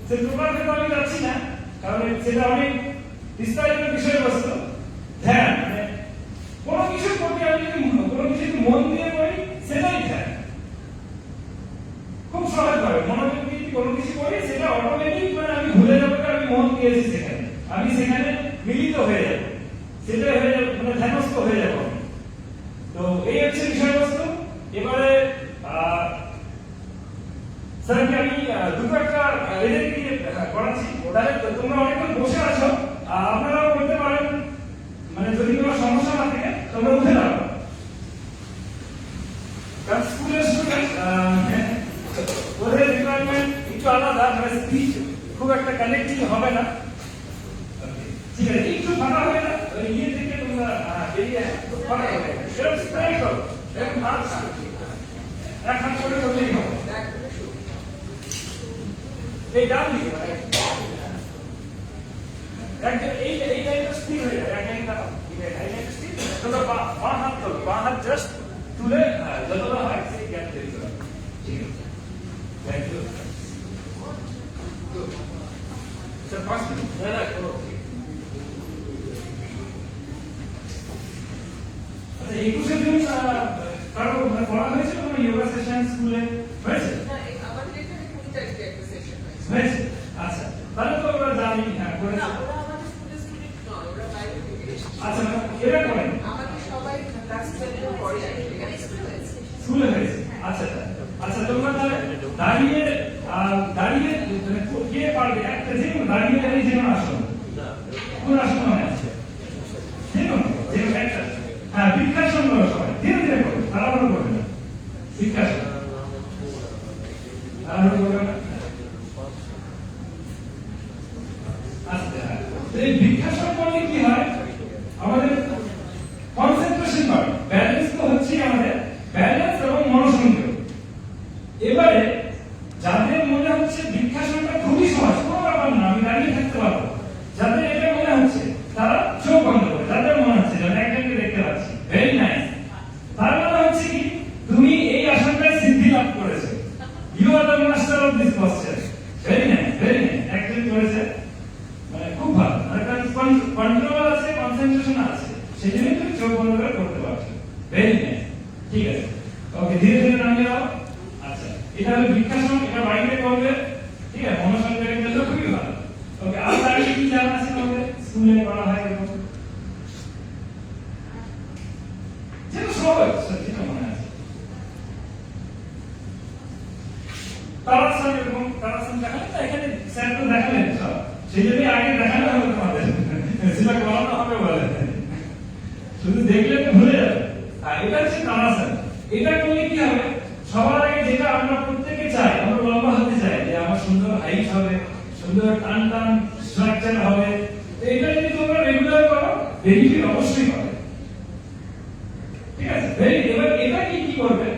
সেই প্রকারকে তো আমি যাচ্ছি না, কারণ সেটা অনেক বিস্তারিত বিষয়বস্তু। ধ্যান মানে কোনো কিছুর প্রতি আমি যদি কোনো কিছু মন দিয়ে করি সেটাই ধ্যান। খুব সহজভাবে মনোযোগ দিয়ে কোনো কিছু করি, সেটা অটোমেটিক মানে আমি ভুলে যাবো যে আমি মন দিয়েছি সেখানে, আমি সেখানে মিলিত হয়ে যাবো, সেটা হয়ে যাবে মানে ধ্যানস্থ হয়ে যাবো। তো এই হচ্ছে বিষয়বস্তু। এবারে স্যারকে আমি দুটো একটা এদেরকে করাচ্ছি। তাহলে তোমরা অনেকক্ষণ বসে আছো, আপনারাও করতে পারেন, মানে যদি কোনো সমস্যা না থাকে তোমরা উঠে দাও। কারণ স্কুলের স্টুডেন্ট ওদের রিকোয়ারমেন্ট একটু আলাদা, মানে স্পিচ খুব একটা কানেক্টিং হবে না। ঠিক আছে, একটু ফাঁকা হবে না, ওই ইয়ে থেকে তোমরা বেরিয়ে ফাঁকা হবে, সেরকম স্প্রে করো, এরকম হাত এক হাত করে করলেই হবে। এই ডান দিকে একজন এই লাইনটা স্থির হয়ে যায়, এক লাইনটা এই লাইনটা স্থির, তোমরা বাঁ হাত তোলো, বাঁ হাত জাস্ট তুলে যতটা হয় সেই গ্যাপ তৈরি করো। ঠিক আছে, থ্যাংক ইউ স্যার। ফার্স্ট না করো। আচ্ছা, 21 দিন কারো মানে করা হয়েছে কোনো যোগা সেশন স্কুলে হয়েছে? আমাদের এখানে 20 তারিখে একটা সেশন হয়েছে। হয়েছে, আচ্ছা, তাহলে তো ওরা জানি। হ্যাঁ, করেছে। না, ওরা আমাদের স্কুলের স্টুডেন্ট নয়, ওরা বাইরে থেকে এসেছে। আচ্ছা, এরা করেন আমাদের সবাই ক্লাস 12 পরে এখানে স্কুল হয়েছে। স্কুলে হয়েছে। আচ্ছা আচ্ছা, তোমরা তাহলে দাঁড়িয়ে দাঁড়িয়ে মানে কে পারবে একটা যে দাঁড়িয়ে দাঁড়িয়ে যেমন আসো, কোন আসন মনে আছে? যেমন একটা, হ্যাঁ, বৃক্ষাসন করো সবাই, ধীরে ধীরে করো, তাড়াহুড়ো করবে না। বৃক্ষাসন তাড়াহুড়ো করবে না। আচ্ছা, এই বৃক্ষাসন করলে কি হয়? আমাদের কনসেন্ট্রেশন বাড়ে, ব্যালেন্স তো হচ্ছে আমাদের, ব্যালেন্স এবং মনোসংযোগ। এবারে যাদের মনে হচ্ছে বৃক্ষাসনটা খুবই সহজ, কোনো ব্যাপার না, আমি দাঁড়িয়ে থাকতে পারবো, যাদের এটা মনে হচ্ছে তারা চোখ বন্ধ করে, যাদের মনে হচ্ছে যেন একজনকে দেখতে পাচ্ছি, ভেরি নাইস। তার মানে হচ্ছে কি তুমি এই আসনটায় সিদ্ধি লাভ করেছো, you are the master of this posture. Very nice, very nice, একজন করেছে, মানে খুব ভালো, মানে কন্ট্রোল আছে, কনসেন্ট্রেশন আছে, সেই জন্য তুমি চোখ বন্ধ করে করতে পারছো। ভেরি নাইস, ঠিক আছে, ওকে, ধীরে ধীরে নামিয়ে দাও। আচ্ছা, এটা হলো বৃক্ষাসন, এটা বাড়িতে করবে, ঠিক আছে, মনোসংযোগের জন্য খুবই ভালো। ওকে, আর দাঁড়িয়ে কি জানা আছে তোমাদের স্কুলে করা হয় এরকম? যেটা সহজ, যেটা মনে আছে তারাসন, এরকম তারাসন দেখালে তো এখানে স্যার তো দেখালেন সব, সেই জন্যই আগে দেখানো হবে তোমাদের, সেটা করানো হবে বলে, শুধু দেখলে তো ভুলে যাবে। আর এটা হচ্ছে তারাসন, এটা করলে কি হবে? সবার আগে যেটা আমরা প্রত্যেকে চাই, আমরা লম্বা হতে চাই, যে আমার সুন্দর হাইট হবে, সুন্দর টান টান স্ট্রাকচার হবে। তো এটা যদি তোমরা রেগুলার করো, বেনিফিট অবশ্যই পাবে। ঠিক আছে, এবার এটা কি করবে?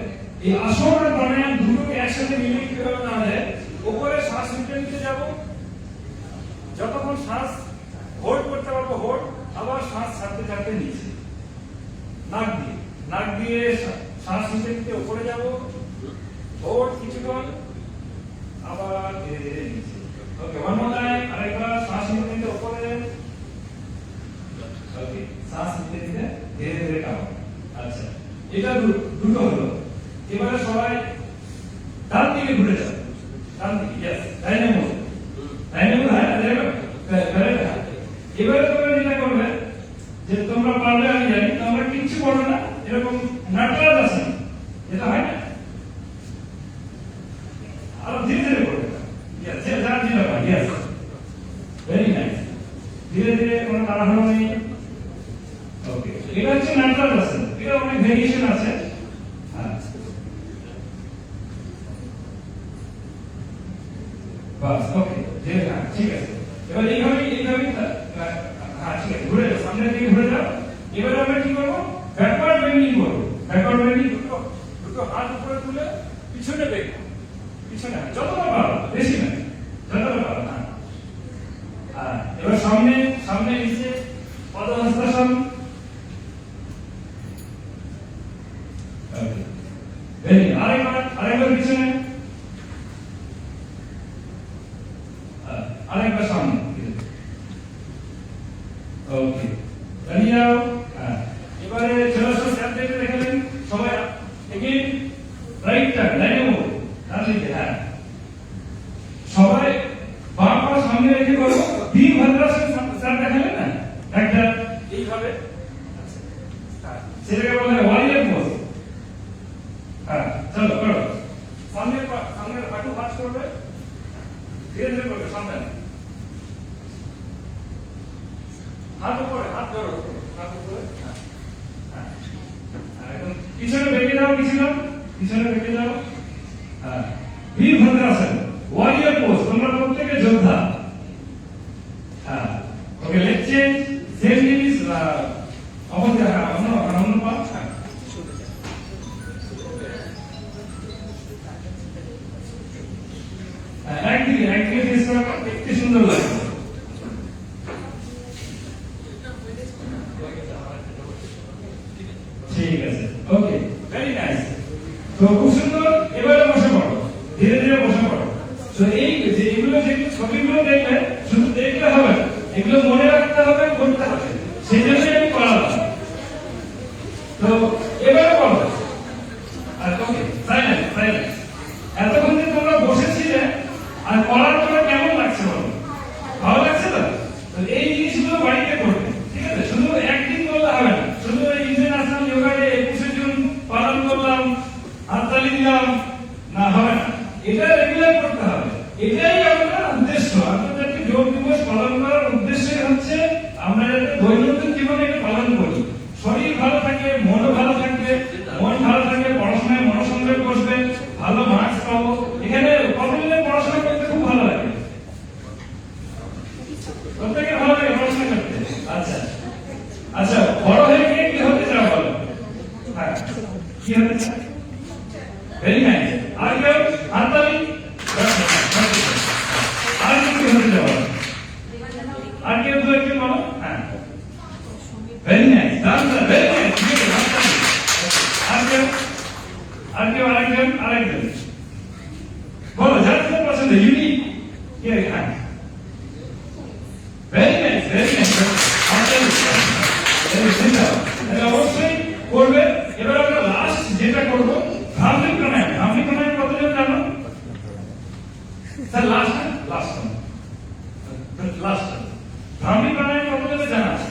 এই আসন আর প্রাণায়াম দুটোকে একসাথে মিলিয়ে কিভাবে না যায়, উপরে শ্বাস নিতে যাব, যতক্ষণ শ্বাস হোল্ড করতে পারবো হোল্ড, আবার শ্বাস ছাড়তে ছাড়তে নিচে, নাক দিয়ে শ্বাস নিতে উপরে যাব, হোল্ড কিছুক্ষণ, আবার ধীরে ধীরে নিচে। ওকে, ওয়ান মোর টাইম, আরেকবার শ্বাস নিতে উপরে, ওকে, শ্বাস নিতে ধীরে ধীরে কাম। আচ্ছা, এটা দুটো হলো। এবারে সবাই ডান দিকে ঘুরে যাও, ডান দিকে, ইয়েস, ডাইনামো, হ্যাঁ, এবারে তোমরা যেটা করবে যে তোমরা পারলে বলে আমি জানি, তো আমরা কিচ্ছু করবো না, এরকম নাটরাজ আছে, এটা হয় না, আরো ধীরে ধীরে করবে, যার যেটা হয়, ইয়েস, ভেরি নাইস, ধীরে ধীরে, কোনো তাড়াহুড়ো নেই। ওকে, এটা হচ্ছে নাটরাজ আছে, এটা অনেক ভেরিয়েশন আছে। হ্যাঁ, বাস, ওকে, হ্যাঁ, ঠিক আছে। এবার এইভাবে হ্যাঁ, ঠিক আছে, ঘুরে যাও, সামনের দিকে ঘুরে যাও। এবারে আমরা কি করবো? ব্যাকওয়ার্ড বেন্ডিং করবো। ব্যাকওয়ার্ড বেন্ডিং, দুটো হাত উপরে তুলে পিছনে বেঁকে, পিছনে, যতটা পারো, বেশি না, যতটা পারো। হ্যাঁ, এবার সামনে, সামনে নিচে, পদহস্তাসন। আরেকবার পিছনে, আরেকবার সামনে। ওকে, দাঁড়িয়ে যাও। হ্যাঁ, এবারে চলে আসো, স্যার দেখে দেখালেন সবাই, এগেইন রাইট টার্ন, লাইনে মুভ, ডান দিকে। হ্যাঁ, সবাই বাম পা সামনে রেখে করো, ভীমভদ্রাসন স্যার দেখালেন না একটা, এইভাবে, সেটাকে বলা হয় ওয়ারিয়র পোজ। হ্যাঁ, চলো করো, সামনে হাঁটু ভাঁজ করবে, ধীরে ধীরে করবে, সামনে হাত উপরে, হাত ধরো, হাত উপরে। হ্যাঁ, একদম পিছনে বেঁকে যাও, পিছনে বেঁকে যাও। হ্যাঁ, ভীমভদ্রাসন, ওয়ারিয়র পোজ, তোমরা প্রত্যেকে যোদ্ধা। হ্যাঁ, ওকে, লেটস চেঞ্জ, সেম জিনিস, অবশ্যই। হ্যাঁ, অন্য পা। হ্যাঁ, একদিকে ফেস করা দেখতে সুন্দর লাগে। ঠিক আছে, ওকে, ভেরি নাইস। তো খুব সুন্দর, এবারে বসে পড়ো, ধীরে ধীরে বসে পড়ো। তো এই যে এগুলো, যেগুলো ছবিগুলো দেখলে শুধু দেখলে হবে না, এগুলো মনে রাখতে হবে, করতে হবে, সেই জন্যই আমি করালাম। তো এবারে বলো, আর ওকে, সাইলেন্ট, সাইলেন্ট। এতক্ষণ যে তোমরা বসেছিলে আর করার পরে কেমন লাগছে বলো? ভালো লাগছে তো? তো এই জিনিসগুলো বাড়িতে করবে, ঠিক আছে? শুধু একদিন করলে হবে না, শুধু ইন্টারন্যাশনাল যোগা ডে 21শে জুন পালন করলাম, হাততালি দিলাম, না, হবে না, এটা রেগুলার করতে হবে। এটাই আমাদের উদ্দেশ্য, আন্তর্জাতিক যোগ দিবস পালন করার উদ্দেশ্যই হচ্ছে আমরা যাতে দৈনন্দিন জীবনে এটা পালন করি, শরীর ভালো থাকে, মনও ভালো থাকবে, মন ভালো থাকলে পড়াশোনায় মনোসংযোগ বসবে, ভালো মার্কস পাবো। এখানে কতদিনের পড়াশোনা করতে খুব ভালো লাগে? প্রত্যেকে ভালো লাগে পড়াশোনা করতে? আচ্ছা আচ্ছা, বড় হয়ে গিয়ে কি হতে চাও বলো? হ্যাঁ, কি হতে চাও? Very nice. আর কেউ হাততালি? আর কি হতে চাও? আর কেউ দু একজন বলো। হ্যাঁ, very nice, dancer, very nice. আর কেউ? আর কেউ? আরেকজন বলো, যার তোমার পছন্দ, ইউনিক। হ্যাঁ, ভেরি নাইস, ভেরি নাইস। অবশ্যই করবে। এবার আমরা লাস্ট যেটা করবো, ভ্রামরি প্রাণায়াম। ভ্রামরি প্রাণায়াম কতজন জানো? স্যার লাস্ট ভ্রামরি প্রাণায়াম কতজনের জানা আছে?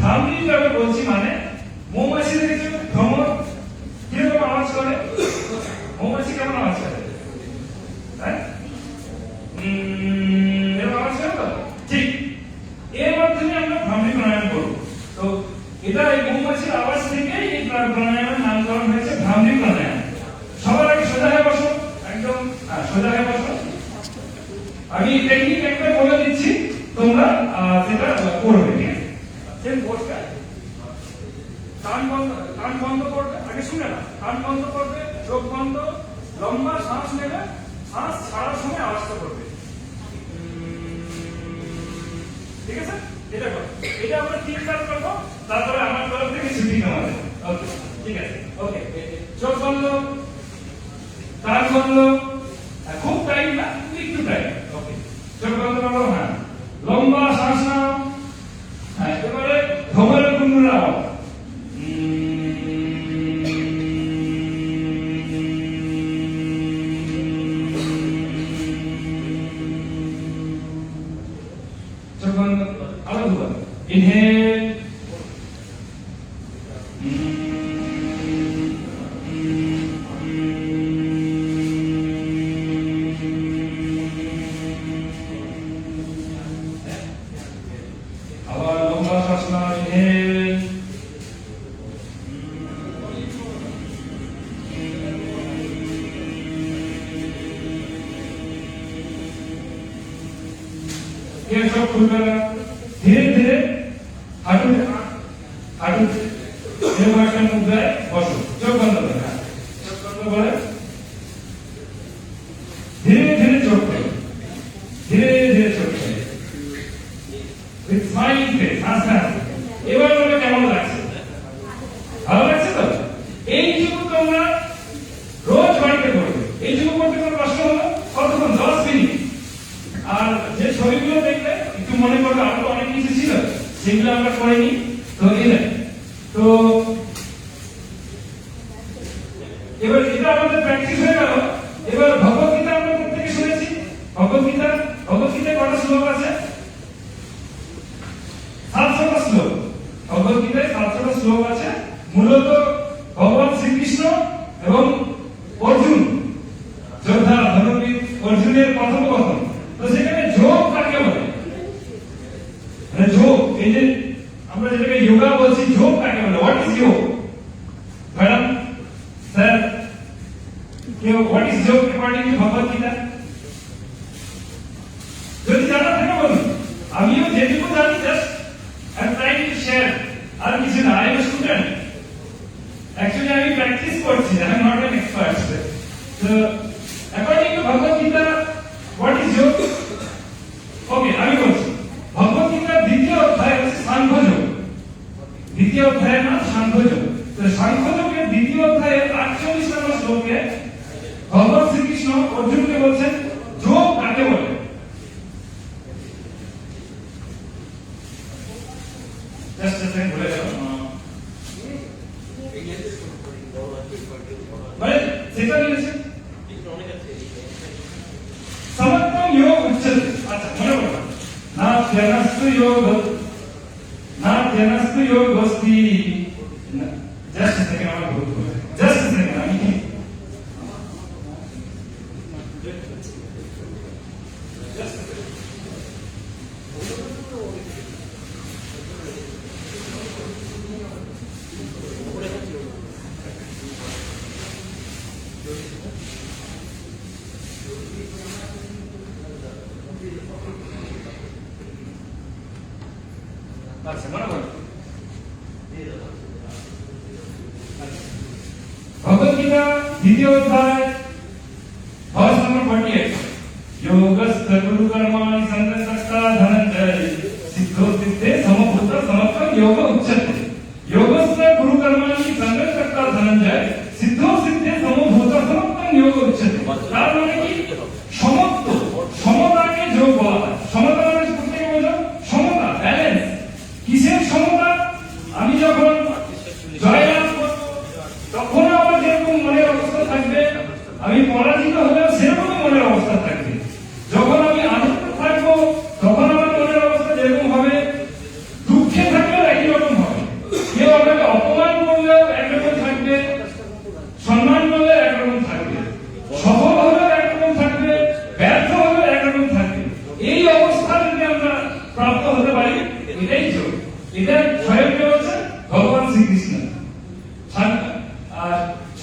ভ্রামরি যাবে বলছি, মানে মৌমাছি দেখেছো ভ্রমর কিরকম আওয়াজ করে? মৌমাছি কেমন আওয়াজ করে? হ্যাঁ, এরকম আওয়াজ করে তো? ঠিক এর মাধ্যমে আমরা ভ্রামরি প্রাণায়াম করবো। তো এটা এই মৌমাছির আওয়াজ থেকে এই প্রাণায়ামের নামকরণ হয়েছে ভ্রামরি প্রাণায়াম। সবার আগে সোজা হয়ে বসো, একদম সোজা হয়ে বসো। আমি টেকনিক একবার বলে দিচ্ছি, তোমরা সেটা করবে, ঠিক আছে? সেম বসবে, কান বন্ধ করবে, আগে শুনে না, কান বন্ধ করবে, চোখ বন্ধ, লম্বা শ্বাস নেবে, শ্বাস ছাড়ার সময় আওয়াজটা করবে, ঠিক আছে? এটা করো, এটা আমরা 3 বার করবো, তারপরে আমার তরফ থেকে ছুটি নেওয়া যাবে। ওকে, ঠিক আছে, ওকে। চোখ বন্ধ, কান বন্ধ, খুব টাইম না, একটু টাইম। ওকে, চোখ বন্ধ করো। হ্যাঁ, লম্বা শ্বাস নাও। হ্যাঁ, এবারে ভ্রমরের কুণ্ডুরা আওয়াজ। চোখ বন্ধ, আরো দুবার। Inhale, Shavasana, inhale. ये सब खुलकर धीरे धीरे हाथों ये मार्शन मुद्रा है बसो चोक बंद करो चोक बंद करो धीरे धीरे चोक करो with smiling face হাসতে হাসতে এবার বলো কেমন লাগছে ভালো লাগছে তো এইটুকু তোমরা রোজ বাড়িতে করবে এইটুকু করতে কোনো কষ্ট হলো কতক্ষণ 10 মিনিট আর যে ছবিগুলো দেখলে একটু মনে করবে আরো অনেক কিছু ছিল সেগুলো আমরা করিনি তো তো এবার এটা আমাদের প্র্যাকটিস হয়ে গেল এবার ভগবত গীতা আমরা প্রত্যেকে শুনেছি ভগবত গীতায় কত শ্লোক আছে 700টা শ্লোক ভগবত গীতায় 700টা শ্লোক আছে মূলত ভগবান শ্রীকৃষ্ণ এবং অর্জুন যোদ্ধা ধনুর্বীর অর্জুনের কথোপকথন তো সেখানে যোগ কাকে বলে মানে যোগ এই যে আমরা যেটাকে যোগা বলছি যোগ কাকে বলে what is yoga madam sir কেউ what is yoga according to Bhagavad Gita যদি জানা থাকে বলুন আমিও যেটুকু জানি just I am trying to share আর কিছু না আই এম স্টুডেন্ট অ্যাকচুয়ালি আমি প্র্যাকটিস করছি I am not an expert তো according to Bhagavad Gita what is yoga okay আমি বলছি ভগবত গীতার দ্বিতীয় অধ্যায় হচ্ছে সাংখ্যযোগ দ্বিতীয় অধ্যায়ের নাম সাংখ্যযোগ তো সাংখ্যযোগের দ্বিতীয় অধ্যায়ের 48 নম্বর শ্লোকে ভগবান শ্রীকৃষ্ণ অর্জুনকে বলছেন যোগ কাকে বলে জাস্ট সেকেন্ড বলে দাও মানে সেটা বলেছে समत्वं योग उच्यते अच्छा मने पड़ो नात्यनस्तु योगस्ति जस्ट सेकंड আমার ভুল করে जस्ट सेकंड আমি আচ্ছা মনে করো ভগবত গীতা দ্বিতীয় অধ্যায় ভার্স নম্বর 48 योगस्थ गुरु कर्माणि संगसक्ता धनंजय सिद्धो सिद्धे समभूत समत्वं योग उच्यते योगस्थ गुरु कर्माणि संगसक्ता धनंजय सिद्धो सिद्धे समभूत समत्वं योग उच्यते তার মানে কি সমত্ব সমতাকে যোগ বলা হয় সমতা মানে প্রত্যেকে বোঝো সমতা ব্যালেন্স কিসের সমতা আমি যখন জয়লাভ করব তখন আমার যেরকম মনের অবস্থা থাকবে আমি পরাজিত হলেও সেরকমই মনের অবস্থা থাকবে যখন আমি আনন্দ থাকবো তখন আমার মনের অবস্থা যেরকম হবে দুঃখে থাকলেও একই রকম হবে কেউ আমাকে অপমান করলেও একরকম থাকবে সম্মান করলে একরকম থাকবে সফল হলেও একরকম থাকবে ব্যর্থ হলেও একরকম থাকবে এই অবস্থা যদি আমরা প্রাপ্ত হতে পারি এটাই যোগ এটা স্বয়ং কে বলছে ভগবান শ্রীকৃষ্ণ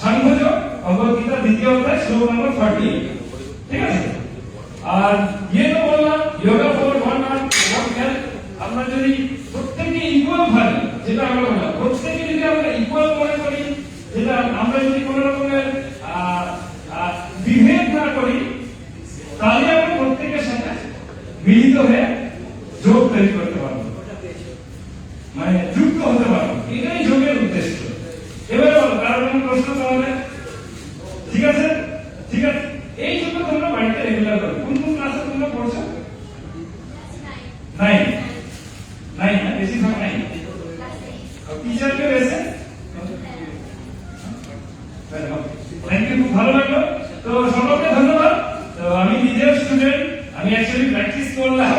সাংখ্যযোগ ভগবত গীতা দ্বিতীয় অধ্যায় শ্লোক নম্বর 48 ঠিক আছে আর ये तो বললাম যোগা ফর ওয়ান আর ওয়ান হেলথ আমরা যদি প্রত্যেককে ইকুয়াল ভাবি যেটা আমরা বললাম প্রত্যেককে যদি আমরা ইকুয়াল মনে করি যেটা আমরা যদি কোনো রকমের বিভেদ না করি তাহলে আমরা প্রত্যেকের সাথে মিলিত হয়ে যোগ তৈরি করতে পারবো মানে যুক্ত হতে পারবো এটাই যোগের উদ্দেশ্য এবারে বলো কারণ কোনো প্রশ্ন তাহলে ঠিক আছে এই জন্য তোমরা বাড়িতে রেগুলার করো কোন ক্লাসে তোমরা পড়ছো নাই না বেশিরভাগ নাই টিচার কেউ এসে থ্যাংক ইউ খুব ভালো লাগলো তো সকলকে ধন্যবাদ তো আমি নিজের স্টুডেন্ট আমি অ্যাকচুয়ালি প্র্যাকটিস করলাম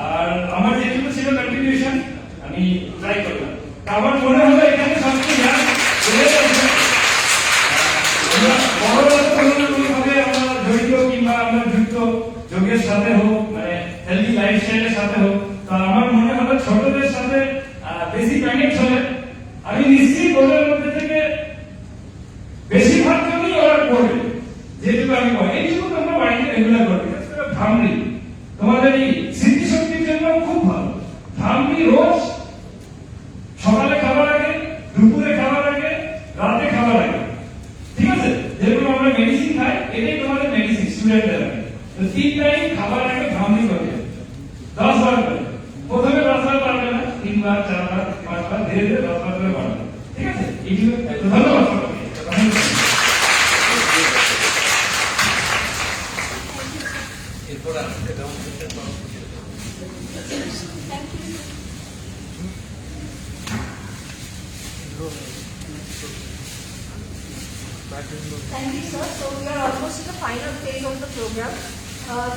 আর আমার যেটুকু ছিল কন্ট্রিবিউশন আমি ট্রাই করলাম আমার মনে হলো এখানে সবচেয়ে জ্ঞান চলে যাচ্ছে আমরা জড়িত কিংবা আমরা যুক্ত যোগের সাথে হোক মানে হেলদি লাইফস্টাইলের সাথে হোক তা আমার মনে হলো ছোটদের সাথে বেশি প্যানিক হলে আমি নিশ্চিত ওদের মধ্যে থেকে বেশিরভাগ জনই ওরা করবে, যেটুকু আমি বলি এইটুকু তোমরা বাড়িতে রেগুলার করবে। থামলি তোমাদের এই স্মৃতিশক্তির জন্য খুব ভালো। থামলি রোজ সকালে খাবার আগে, দুপুরে খাবার আগে, রাতে খাবার আগে, ঠিক আছে? যেরকম আমরা মেডিসিন খাই, এটাই তোমাদের মেডিসিন স্টুডেন্টদের আগে। তো 3 টাইম খাবার আগে থামলি করবে, 10 বার করে। প্রথমে 10 বার পারবে না, 3 বার, 4 বার, 5 বার, ধীরে ধীরে 10 বার করে পারবে, ঠিক আছে? এইগুলো ধন্যবাদ সবাইকে। এরপর আসলে ডেমনস্ট্রেশন করা Thank you, sir. So we are almost in the final phase of the program.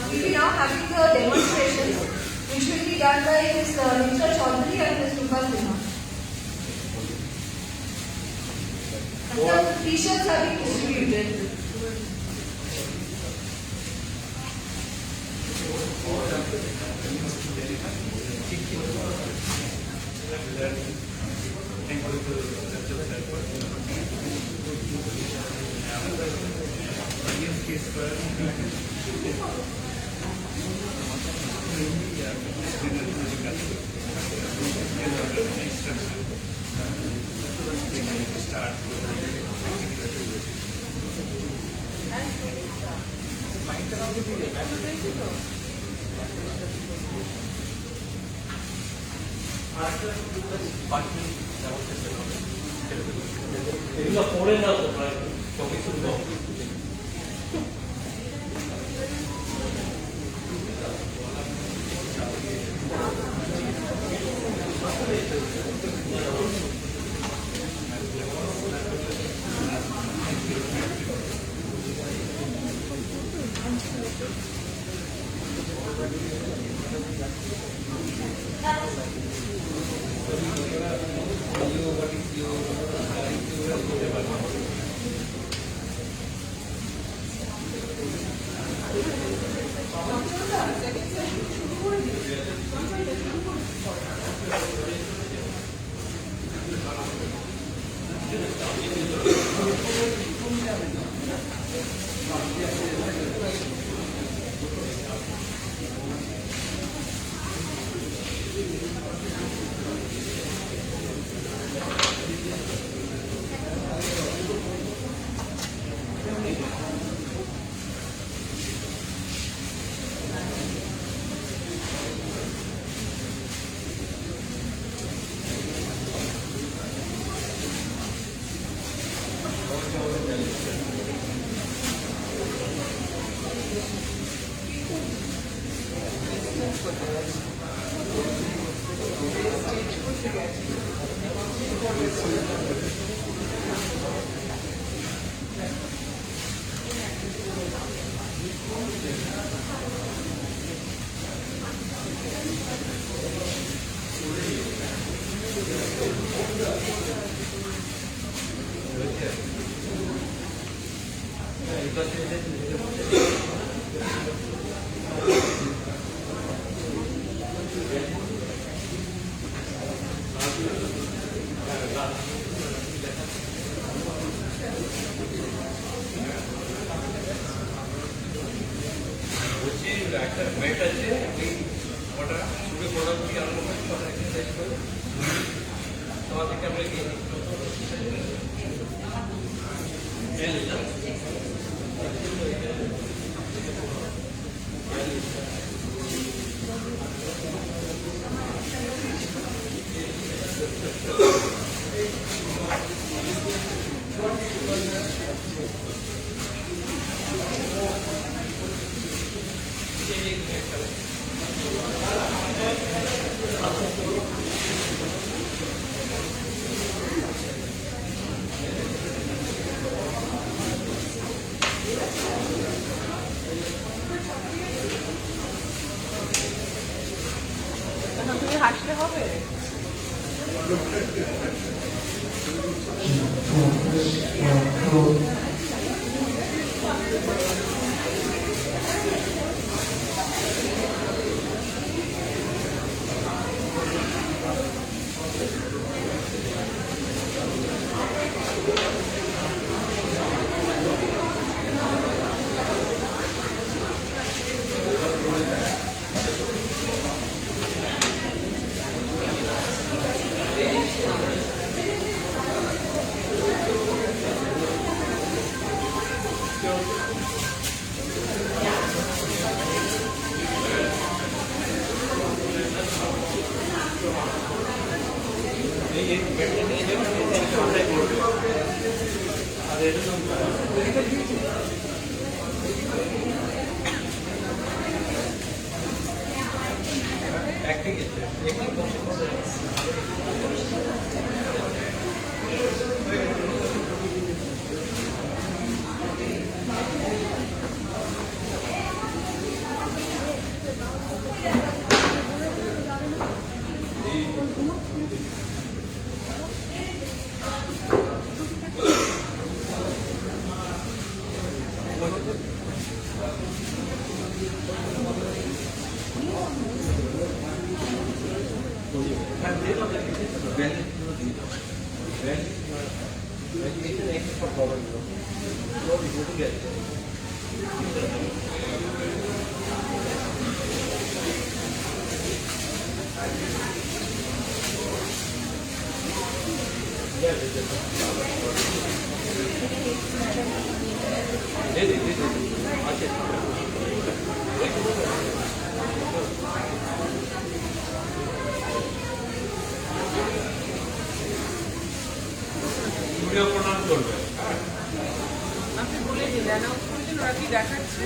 We will be now having the demonstrations, which will be done by Ms. Nitra Chaudhary and Ms. Rupa Sinha. And the t-shirts are being distributed. এগুলো পড়ে না তো প্রায় সবই শুনবো। একটা mat আছে, ওটা শুরু প্রোডাক্টটি আরম্ভ করে ওটা এক্সারসাইজ করে তোমাদেরকে আমরা গিয়ে তুমি হাসতে হবে। আপনি বলে দিন অ্যানাউন্স করছেন ওরা কি দেখাচ্ছে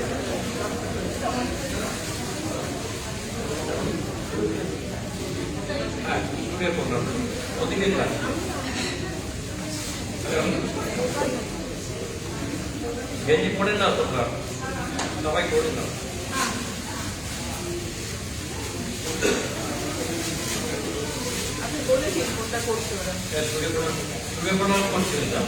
গেঞ্জি পড়ে না তোমরা সবাই করে না আপনি বলে দিন কোনটা করছে ওরা সূর্য প্রণাম করছিল না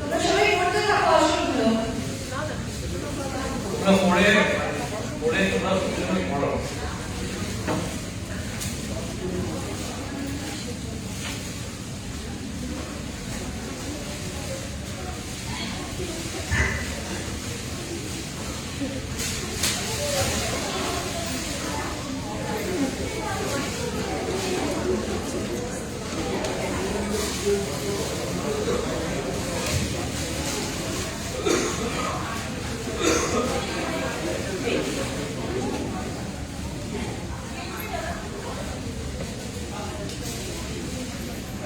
তোমরা সবাই করতে থাকো অসুবিধা তোমরা পড়ে তোমরা সূর্য পড়ো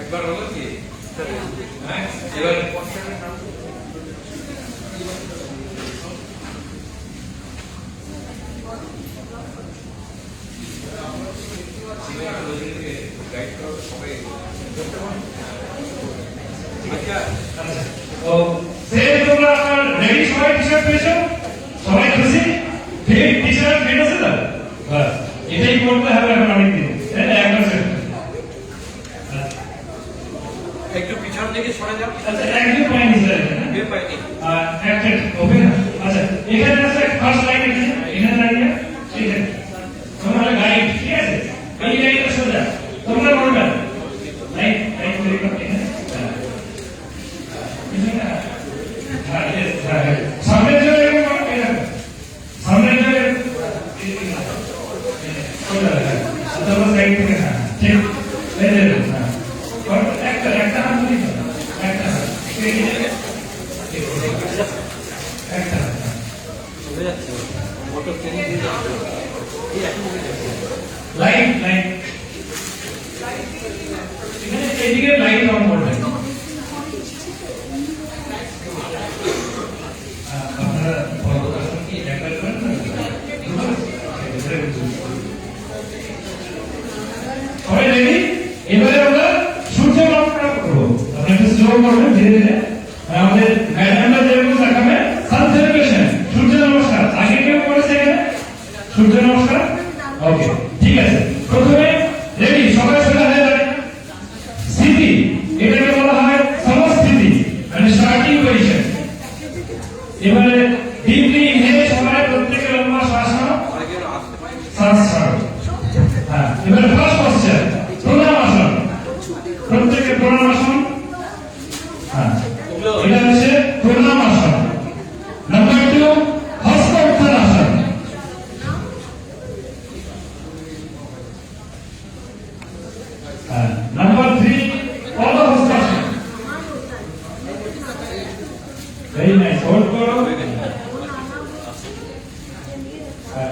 একবার হলো কি হ্যাঁ এবার তো সেই তোমরা রেডি সবাই টি-শার্ট পেয়েছো সবাই খুশি ঠিক টি-শার্ট ফিট আছে তো বাস এটাই করতে হবে এখন অনেকদিন তাই না একবার সেট একটু পিছন দিকে সরে যাও আচ্ছা একদিন পয়েন্ট হিসেবে বে পাইনি অ্যাক্টেড ওকে না আচ্ছা এখানে আছে ফার্স্ট লাইন এখানে দাঁড়িয়ে ঠিক আছে তোমরা গাইড ঠিক আছে এই লাইনটা সোজা তোমরা বলবে লাইন লাইন তৈরি করতে সামনের জন্য এরকম সামনের জন্য তোমরা সাইড থেকে না ঠিক একটা একটা হাত ধরি একটা হাত একটা হাত লাইন লাইন এখানে এদিকে লাইন অন করবেন আপনারা পরবর্তী কি একবার করেন সবাই রেডি এবারে আমরা সূর্য নমস্কার করবো আপনারা একটু স্লো করবেন ধীরে ধীরে আমাদের ম্যাডামরা যেরকম দেখাবে সান সেলিব্রেশন সূর্য নমস্কার আগে কেউ করেছে এখানে সূর্য নমস্কার ওকে ঠিক আছে প্রথমে রেডি সবাই সোজা হয়ে যাবে স্থিতি এটাকে বলা হয় সমস্থিতি মানে স্টার্টিং পজিশন এবারে ডিপলি ইনহেল সবাই প্রত্যেকের লম্বা শ্বাস নাও শ্বাস ছাড়ো হ্যাঁ এবারে ফার্স্ট পশ্চার প্রণামাসন প্রত্যেকের প্রণামাসন হ্যাঁ এটা হচ্ছে ভেরি নাইস, হোল্ড করো।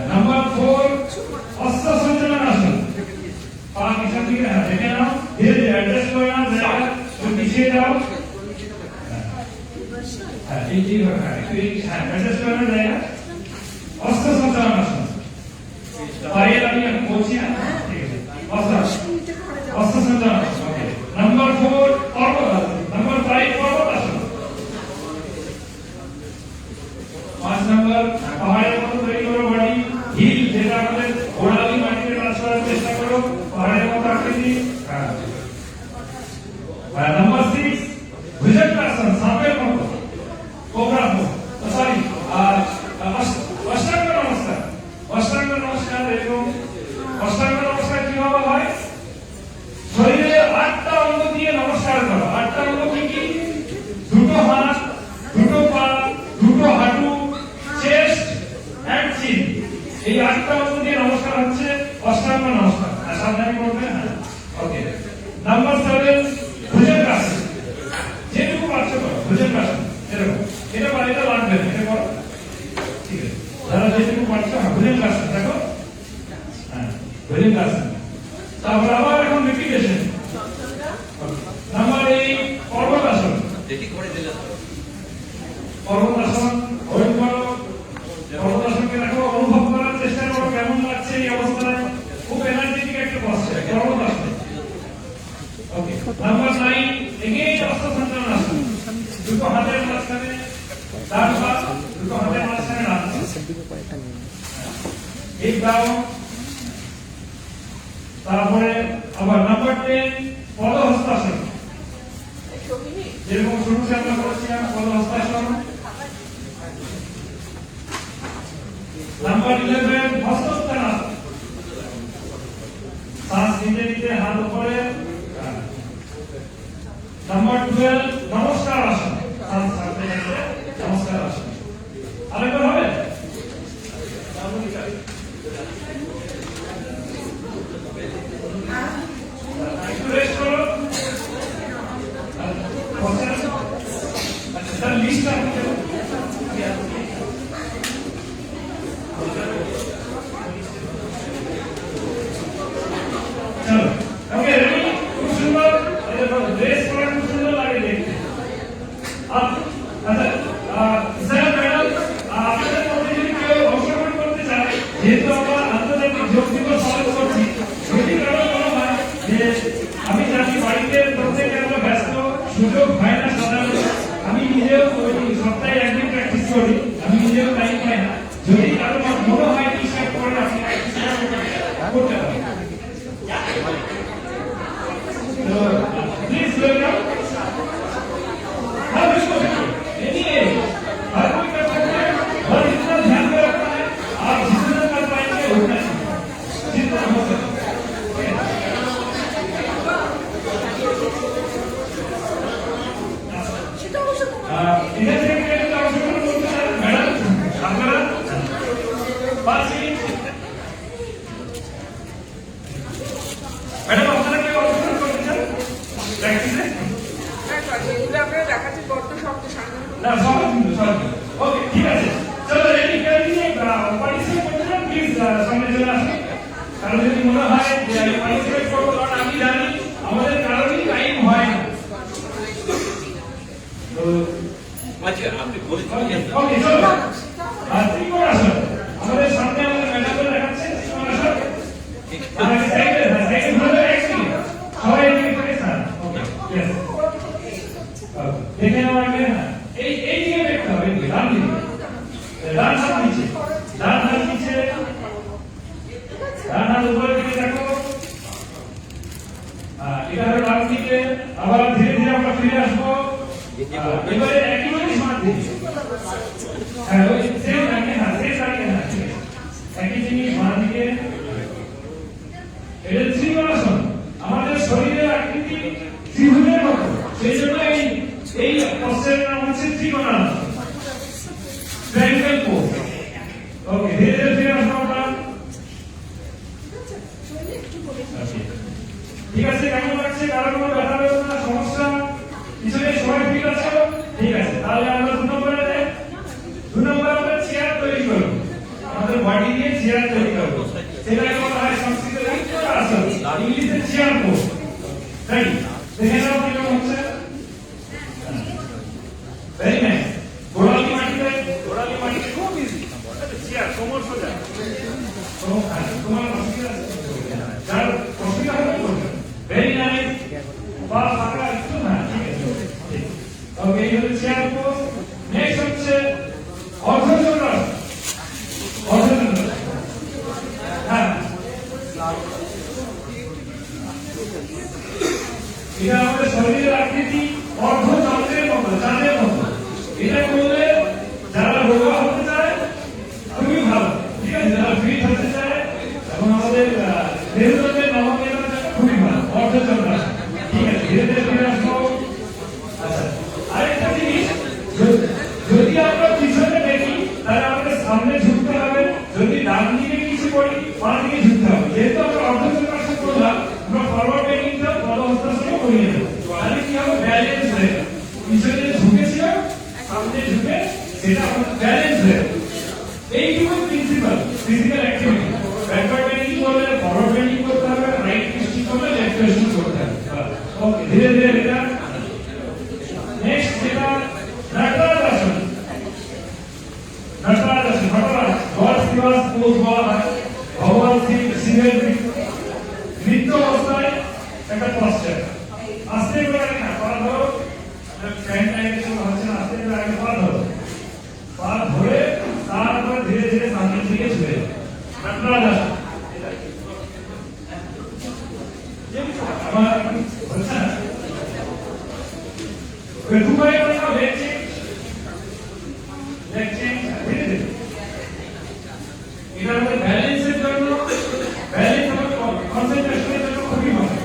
নাম্বার 4 হস্ত সঞ্চালনাসন। পা পিছন দিকে দেখে নাও, ধীরে ধীরে অ্যাডজাস্ট করে নাও, জায়গা একটু পিছিয়ে যাও। এই অ্যাডজাস্ট করে নাও জায়গা। হস্ত সঞ্চালনাসন, পায়ের আমি বলছি না, ঠিক আছে, হস্ত সঞ্চালনাসন। ওকে, নাম্বার 4 পর্বতাসন, নাম্বার 5 পর্বতাসন। 5 নাম্বার পাহাড়ের মতো তৈরি করো বডি, হিল যেটা আমাদের গোড়ালি মাটিতে টাচ করার চেষ্টা করো, পাহাড়ের মতো আকৃতি। নাম্বার 6 ভুজঙ্গাসন, সাপের মতো, কোবরা পোজ, সরি, অষ্টাঙ্গ নমস্কার। অষ্টাঙ্গ নমস্কার এরকম। অষ্টাঙ্গ নমস্কার কিভাবে হয়? শরীরের 8টা অঙ্গ দিয়ে নমস্কার করো। 8টা অঙ্গ কি কি? দুটো হাত, দুটো পা, দুটো হাঁটু, চেস্ট এন্ড চিন। এই 8টা অঙ্গ দিয়ে নমস্কার হচ্ছে অষ্টাঙ্গ নমস্কার। সাবধানে করবে। ওকে, নাম্বার 7 ভুজঙ্গাসন। যেটুকু পারছো করো ভুজঙ্গাসন, এরকম। এটা বাড়িতে লাগবে না, এটা করো, ঠিক আছে? যারা যেটুকু পারছো ভুজঙ্গাসন দেখো। ভুজঙ্গাসন। তারপর আবার এখন রিপিটেশন। নাম্বার 8 পর্বতাসন। পর্বতাসন হোল্ড করো। পর্বতাসনকে দেখো, অনুভব করার চেষ্টা করো কেমন লাগছে এই অবস্থায়। খুব এনার্জেটিক একটা পশ্চার পর্বতাসন। ওকে, নাম্বার 9 এগেইন হস্ত সঞ্চালনাসন। দুটো হাতের মাঝখানে ডান পা, দুটো হাতের মাঝখানে ডান পা। Hip down. তারপরে আবার নাম্বার 10 পদহস্তাসন। যেরকম শুরুতে আমরা করেছিলাম পদহস্তাসন। নাম্বার 11 হস্তোত্থানাসন। শ্বাস নিতে নিতে হাত উপরে। নাম্বার 12 নমস্কার আসন। শ্বাস ছাড়তে ছাড়তে নমস্কার আসন। আরেকবার হবে? একটু রেস্ট করো। আচ্ছা, লিস্ট আপনি দেবো। চলো, ওকে, রেডি? খুব সুন্দর। ড্রেস পরা খুব সুন্দর লাগে দেখতে। আচ্ছা, স্যার ম্যাডাম, আপনাদের মধ্যে যদি কেউ অংশগ্রহণ করতে চায়, যেহেতু আমরা আন্তর্জাতিক যোগ দিবস পালন করছি, যদি কারো মনে হয় যে আমি জানি বাড়িতে প্রত্যেকে আমরা ব্যস্ত, সুযোগ হয় না সাধারণত, আমি নিজেও ওই সপ্তাহে একদিন প্র্যাকটিস করি, আমি নিজেও টাইম পাই না, যদি কারো মনে হয় টি শার্ট পরে আপনি প্র্যাকটিস করতে পারেন। तो प्लीज वेलकम। हर किसी को देखिए, हर कोई कर सकता है और इतना ध्यान में रखना है, आप जितना कर पाएंगे उतना ही, जितना हो सके। इधर से क्या आवश्यकता बोलते हैं मैडम? आपका 5 मिनट मैडम, আপনারা কি অবস্থান করছেন প্র্যাকটিসে? এগুলো আপনারা দেখাচ্ছি বড্ড শক্ত সামনে। না, সহজ কিন্তু সহজ। ওকে, ঠিক আছে, চলো রেডি করে দিয়ে পার্টিসিপেট করতে চান প্লিজ সামনে চলে আসুন। কারণ যদি মনে হয় যে আমি পার্টিসিপেট করবো, কারণ আমি জানি আমাদের কারোরই টাইম হয় না। তো আচ্ছা, আপনি বলে ওকে, চলো। আর ত্রিকোণ আসন আমাদের সামনে আমাদের ম্যাডাম দেখাচ্ছে। ত্রিকোণ আসন সবাই দেখে নেওয়া আগে না, এই দিকে দেখতে হবে, ডান দিকে, ডান হাত নিচে, ডান হাত নিচে, ডান হাত উপরের দিকে দেখো। এটা হলো ডান দিকে। আবার ধীরে ধীরে আমরা ফিরে আসবো। এবারে একই জিনিস মারতে, হ্যাঁ ওই সেম আগে, হ্যাঁ সেম আগে, হ্যাঁ ঠিক আছে, একই জিনিস বাঁ দিকে। এটা ত্রিকোণাসন। আমাদের শরীরের আকৃতি ত্রিভুজের মতো, সেই জন্য এই পশ্চারের নাম হচ্ছে ত্রিকোণাসন, ট্রায়াঙ্গেল পোজ। ওকে, ধীরে ধীরে ফিরে আসবো আমরা। ঠিক আছে, কেমন লাগছে? কারো কোনো ব্যথা বেদনা সমস্যা কিছু নেই? সবাই ঠিক আছে? ঠিক আছে, তাহলে আমরা 2 নম্বরে যাই। 2 নম্বরে আমরা চেয়ার তৈরি করব, আমাদের বডি দিয়ে চেয়ার তৈরি করব, সেটাকে বলা হয় সংস্কৃতে আসন, ইংলিশে চেয়ার পোস্ট। রাইট, দেখে নাও কিরকম হচ্ছে। Very nice. গোড়ালি মাটিতে খুব ইজি, চেয়ার কোমর সোজা। তোমার অসুবিধা আছে? যার অসুবিধা হবে বলবেন। Very nice. বা ফাঁকা একটু না, ঠিক আছে। ওকে, এই হচ্ছে চেয়ার পোস্ট। নেক্সট হচ্ছে অর্ধচন্দ্রাসন। অর্ধচন্দ্রাসন, হ্যাঁ, এটা আমাদের শরীরের আকৃতি অর্ধচন্দ্রের মতো, চাঁদের মতো। এটা করলে যারা রোগা হতে চায় খুবই ভালো, ঠিক আছে, যারা ফিট হতে চায় এবং আমাদের মেরুদণ্ডের নমনীয়তার জন্য খুবই ভালো অর্ধচন্দ্রাসন। ঠিক আছে, ধীরে ধীরে ফিরে আসবো। আচ্ছা, আরেকটা জিনিস, যদি আমরা পিছনে দেখি তাহলে আমাদের সামনে ঝুঁকতে হবে, যদি ডান দিকে কিছু করি বাম দিকে ঝুঁকতে হবে। যেহেতু আমরা অর্ধচন্দ্রাসন করলাম, আমরা ফরওয়ার্ড বেন্ডিংটা পদহস্তাসনে করিয়ে দেবো। তাহলে কি হবে, ব্যালেন্স হয়ে পিছনে ঝুঁকেছিল সামনে ঝুঁকে, সেটা আমাদের ব্যালেন্স হয়ে। এইটুকু principal physical activity. Backward bending করলে ফরওয়ার্ড বেন্ডিং করতে হবে, রাইট টুইস্টিং করলে লেফট টুইস্টিং করতে হবে। ওকে, ধীরে ধীরে এটা। নেক্সট যেটা নটরাজাসন। নটরাজাসন, নটরাজ, গড শিবাস পোজ বলা হয়। ভগবান শিবের নৃত্য অবস্থায় একটা পশ্চার। আস্তে করে না, পা ধরো, ফ্যান টাইপের কিছু হচ্ছে না, আস্তে করে আগে পা ধরো, পা ধরে তারপর ধীরে ধীরে সামনের দিকে ঝুলে নটরাজাসন। আমার হচ্ছে না, দুবাই का लेग चेंज धीरे धीरे। এটা আমাদের ব্যালেন্সের জন্য, ব্যালেন্স এবং কনসেন্ট্রেশনের জন্য খুবই ভালো।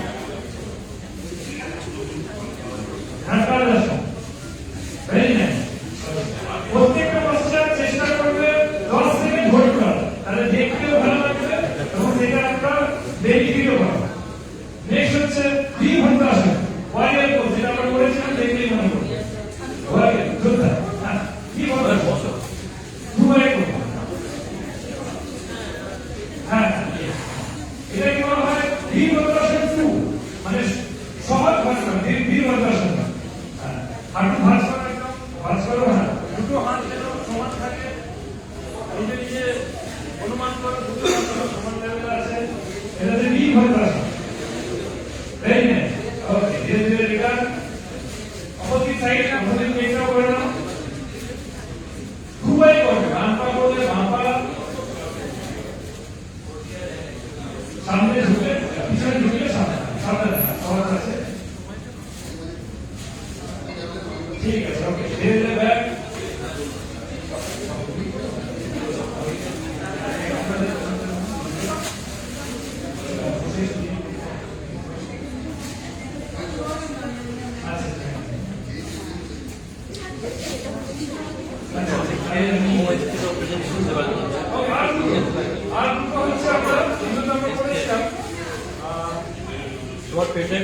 নটরাজাসন, ভেরি নাইস। প্রত্যেকটা পশ্চাৎ চেষ্টা করবে 10 সেকেন্ড হোল্ড করা, তাহলে দেখতেও ভালো লাগবে এবং সেটা একটা বেনিফিটও পাবে। নেক্সট হচ্ছে দ্বিঘণ্টাসন, ওয়ারিয়র পোজ, যেটা আমরা করেছিলাম দেখলেই মনে করবে। ওয়ারিয়র যোদ্ধা, হ্যাঁ, দ্বিঘণ্টাসন দুবারে করবে। হ্যাঁ, এটা কি বলা হয়, দ্বিঘণ্টাসন 2, মানে সহজ ভাষা, দ্বিঘণ্টাসন। হ্যাঁ, হাঁটু ভাঁজ করা, একদম ভাঁজ করো, হ্যাঁ, দুটো হাত যেন সমান থাকে, নিজে নিজে অনুমান করো দুটো হাত যেন সমান লেভেলে আছে, এটা হচ্ছে দ্বিঘণ্টাসন। Very nice. ওকে, ধীরে ধীরে রিটার্ন। অপোজিট সাইড, অপোজিট দিকটা করে নাও। খুবই করবে, বাম পা করলে বাম পা সামনে ঝুঁকে, পিছনে ঝুঁকলে সামনে, সামনে দেখা সহজ আছে। ঠিক আছে, ওকে, ধীরে ধীরে ব্যাক। তোমার পেটে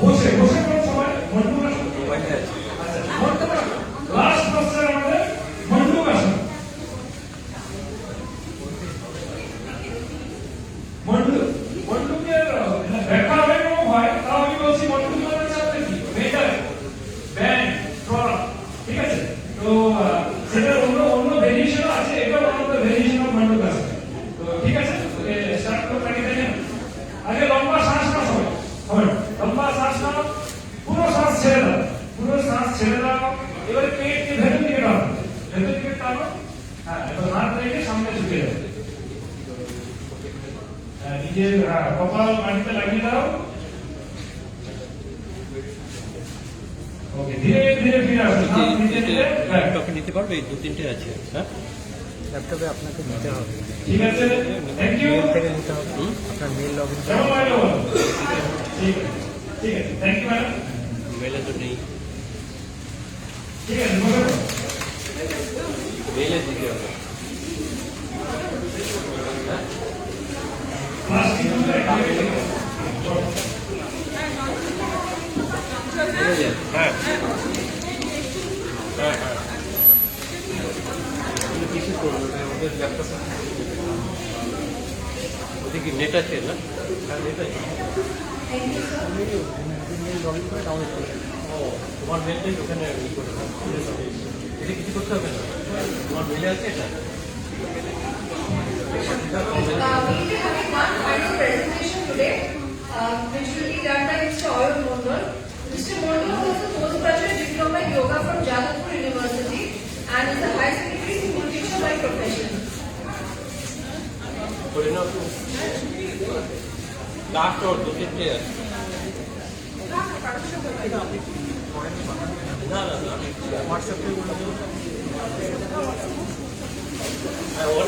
বসে বসে কোন সময় মন্ডুকাসন। মোবাইলে আছে। আচ্ছা, লাস্ট পশ্চাৎ আমাদের মন্ডুকাসন। মন্ডুকের ব্যাখ্যা অনেক রকম হয়, তাও আমি বলছি মন্ডুক মানে হচ্ছে কি, মেটাল ব্যান্ড ড্রপ, ঠিক আছে। তো সেটা অন্য ভেরিয়েশন আছে, এটা আমাদের ভেরিয়েশন অফ মন্ডুকাসন। তো ঠিক আছে, স্টার্ট করতে পারি। আগে লম্বা শ্বাস নাও, সবাই লম্বা শ্বাস নাও, পুরো শ্বাস ছেড়ে দাও, পুরো শ্বাস ছেড়ে দাও। এবারে পেটকে ভেতর দিকে টানো, ভেতর দিকে টানো। হ্যাঁ, এবার হাত রেখে সামনে ঝুঁকে যাও, নিজের কপাল মাটিতে লাগিয়ে দাও। ওকে, ধীরে ধীরে ফিরে আসো, ল্যাপটপে নিতে পারবে, এই 2-3টে আছে। হ্যাঁ, ল্যাপটপে আপনাকে নিতে হবে, ঠিক আছে, থ্যাংক ইউ। মেল থেকে নিতে হবে, আপনার মেল লগ ইন ঠিক আছে, ঠিক আছে, থ্যাংক ইউ ম্যাডাম। মেলে তো নেই, ঠিক আছে, বলে দাও। মেলে দিতে হবে। ক্লাস কিন্তু হ্যাঁ হ্যাঁ হ্যাঁ কিছু করবো ওদের ল্যাপটপ ওদের কি নেট আছে না? হ্যাঁ নেট আছে। ও তোমার মেলটাই ওখানে ই করে দাও। এটা কিছু করতে হবে না, তোমার মেলে আছে এটা। We will be having one final presentation today, which will be done by Mr. Arun Mondal. Mr. Mondal holds a postgraduate diploma in yoga from Jagatpur University and is a high secondary school teacher by profession. করে নাও last ওর দু তিনটে আছে। না না না হোয়াটসঅ্যাপে বলে দেবো। হ্যাঁ ওর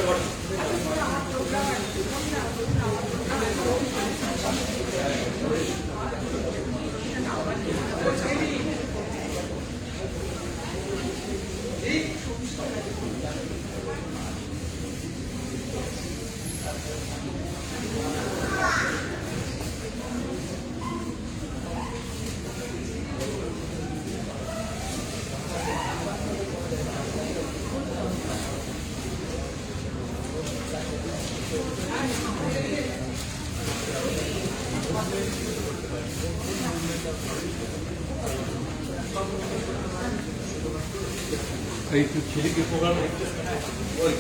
এই ছেলেকে প্রোগ্রাম ওই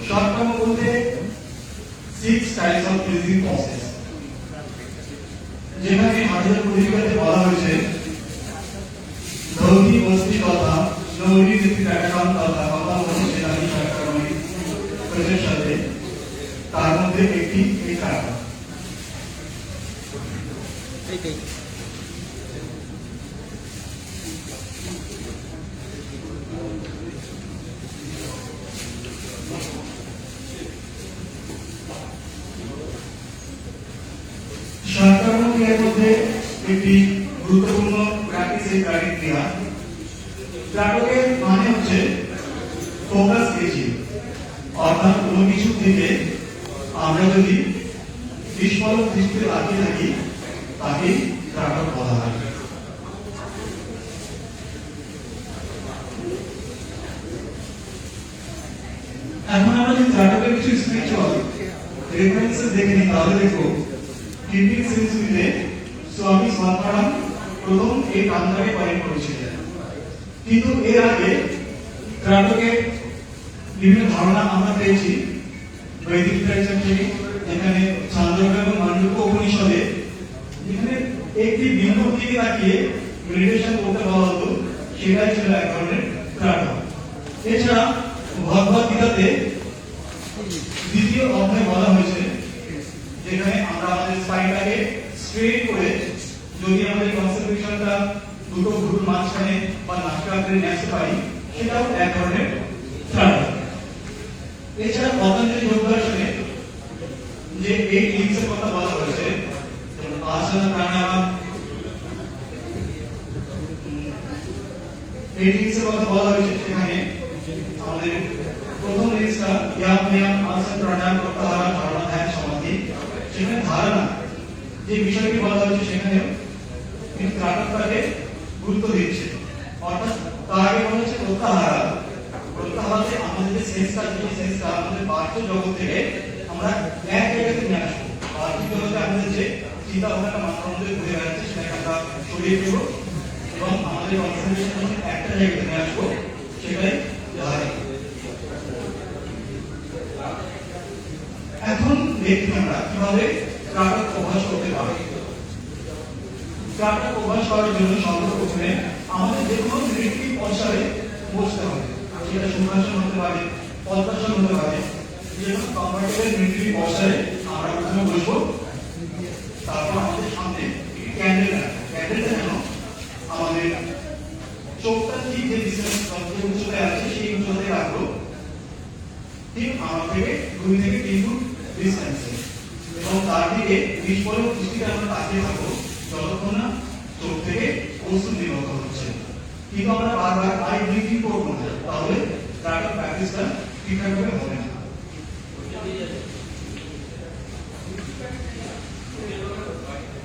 শর্টকাট বলতে 6 টাইপস অফ লিসিং প্রসেস, যেখানে হাজার পরিকাতে বলা হয়েছে ধৌতি বস্তি কথা নৌরি নীতি প্যাটার্ন কথা কথা বলছে জানি প্যাটার্ন প্রজেক্ট সাথে তার মধ্যে একটি এই কারণ এইটাই সরকার ক্রিয়ার মধ্যে একটি গুরুত্বপূর্ণ প্র্যাকটিস এই প্র্যাকটিস ক্রিয়া। প্র্যাকটিসের মানে হচ্ছে ফোকাস কেজি, অর্থাৎ কোনো কিছু থেকে আমরা যদি বিস্ফোরক দৃষ্টিতে তাকিয়ে থাকি তাকে প্র্যাকটিস বলা হয়। এখন আমরা যদি প্র্যাকটিসের কিছু স্পিরিচুয়াল রেফারেন্সেস দেখে নিই তাহলে দেখো কিডনি সেন্সুরিতে স্বামী স্বামীরাম প্রথম এই কান্দাকে পয়েন্ট করেছিলেন, কিন্তু এর আগে ত্রাটকের বিভিন্ন ধারণা আমরা পেয়েছি বৈদিক লিটারেচার থেকে, যেখানে ছান্দোগ্য এবং মান্ডুক্য উপনিষদে যেখানে একটি বিন্দুর দিকে তাকিয়ে মেডিটেশন করতে বলা হতো, সেটাই ছিল এক ধরনের ত্রাটক। এছাড়া ভগবদ গীতাতে দ্বিতীয় অধ্যায় বলা হয়েছে যেখানে আমরা আমাদের স্পাইনটাকে স্ট্রেট করে যদি আমাদের কনসেন্ট্রেশনটা দুটো ভ্রুর মাঝখানে বা নাসিকাগ্রে নিয়ে আসতে পারি, সেটাও এক ধরনের ত্রাটক। এছাড়া পতঞ্জলি যোগ দর্শনে যে এই লিঙ্কসের কথা বলা হয়েছে, আসন প্রাণায়াম, এই লিঙ্কসের কথা বলা হয়েছে, সেখানে আমাদের প্রথম লিঙ্কসটা ইয়াম নিয়াম আসন প্রাণায়াম প্রত্যাহার ধারণা ধ্যান সমাধি, সেখানে ধারণা যে বিষয়টি বলা হয়েছে সেখানে কিন্তু ত্রাটকটাকে গুরুত্ব দিচ্ছে, অর্থাৎ তার আগে বলা হচ্ছে প্রত্যাহার। প্রত্যাহারে আমাদের যে সেন্সটা, যে সেন্সটা আমাদের বাহ্য জগৎ থেকে আমরা এক জায়গাতে নিয়ে আসবো, বাহ্য জগতে আমাদের যে চিন্তা ভাবনাটা মাথার মধ্যে ঘুরে বেড়াচ্ছে সেটাকে আমরা সরিয়ে দেবো এবং আমাদের কনসেন্ট্রেশন একটা জায়গাতে নিয়ে আসবো, সেটাই ধারণা। এখন দেখি আমরা কিভাবে ত্রাটক অভ্যাস করতে পারি। ত্রাটক অভ্যাস করার জন্য সর্বপ্রথমে আমাদের যে কোনো মৃত্যু পশ্চারে বসতে হবে, সেটা সুখাসন হতে পারে, পদ্মাসন হতে পারে, যে কোনো কমফর্টেবল মৃত্যু পশ্চারে আমরা প্রথমে বসবো। তারপর আমাদের সামনে ক্যান্ডেল রাখবো, ক্যান্ডেলটা যেন আমাদের চোখটা ঠিক যে ডিস্টেন্স উচ্চতায় আছে সেই উচ্চতায় রাখবো, ঠিক আমার থেকে 2 থেকে 3 ফুট ডিস্টেন্সে, এবং তার দিকে বিস্ফোরক দৃষ্টিতে আমরা তাকিয়ে থাকবো যতক্ষণ না চোখ থেকে অশ্রু নির্গত হচ্ছে। কিন্তু আমরা বারবার আই ব্রিথিং করবো না, তাহলে ত্রাটক প্র্যাকটিসটা ঠিকঠাকভাবে হবে না।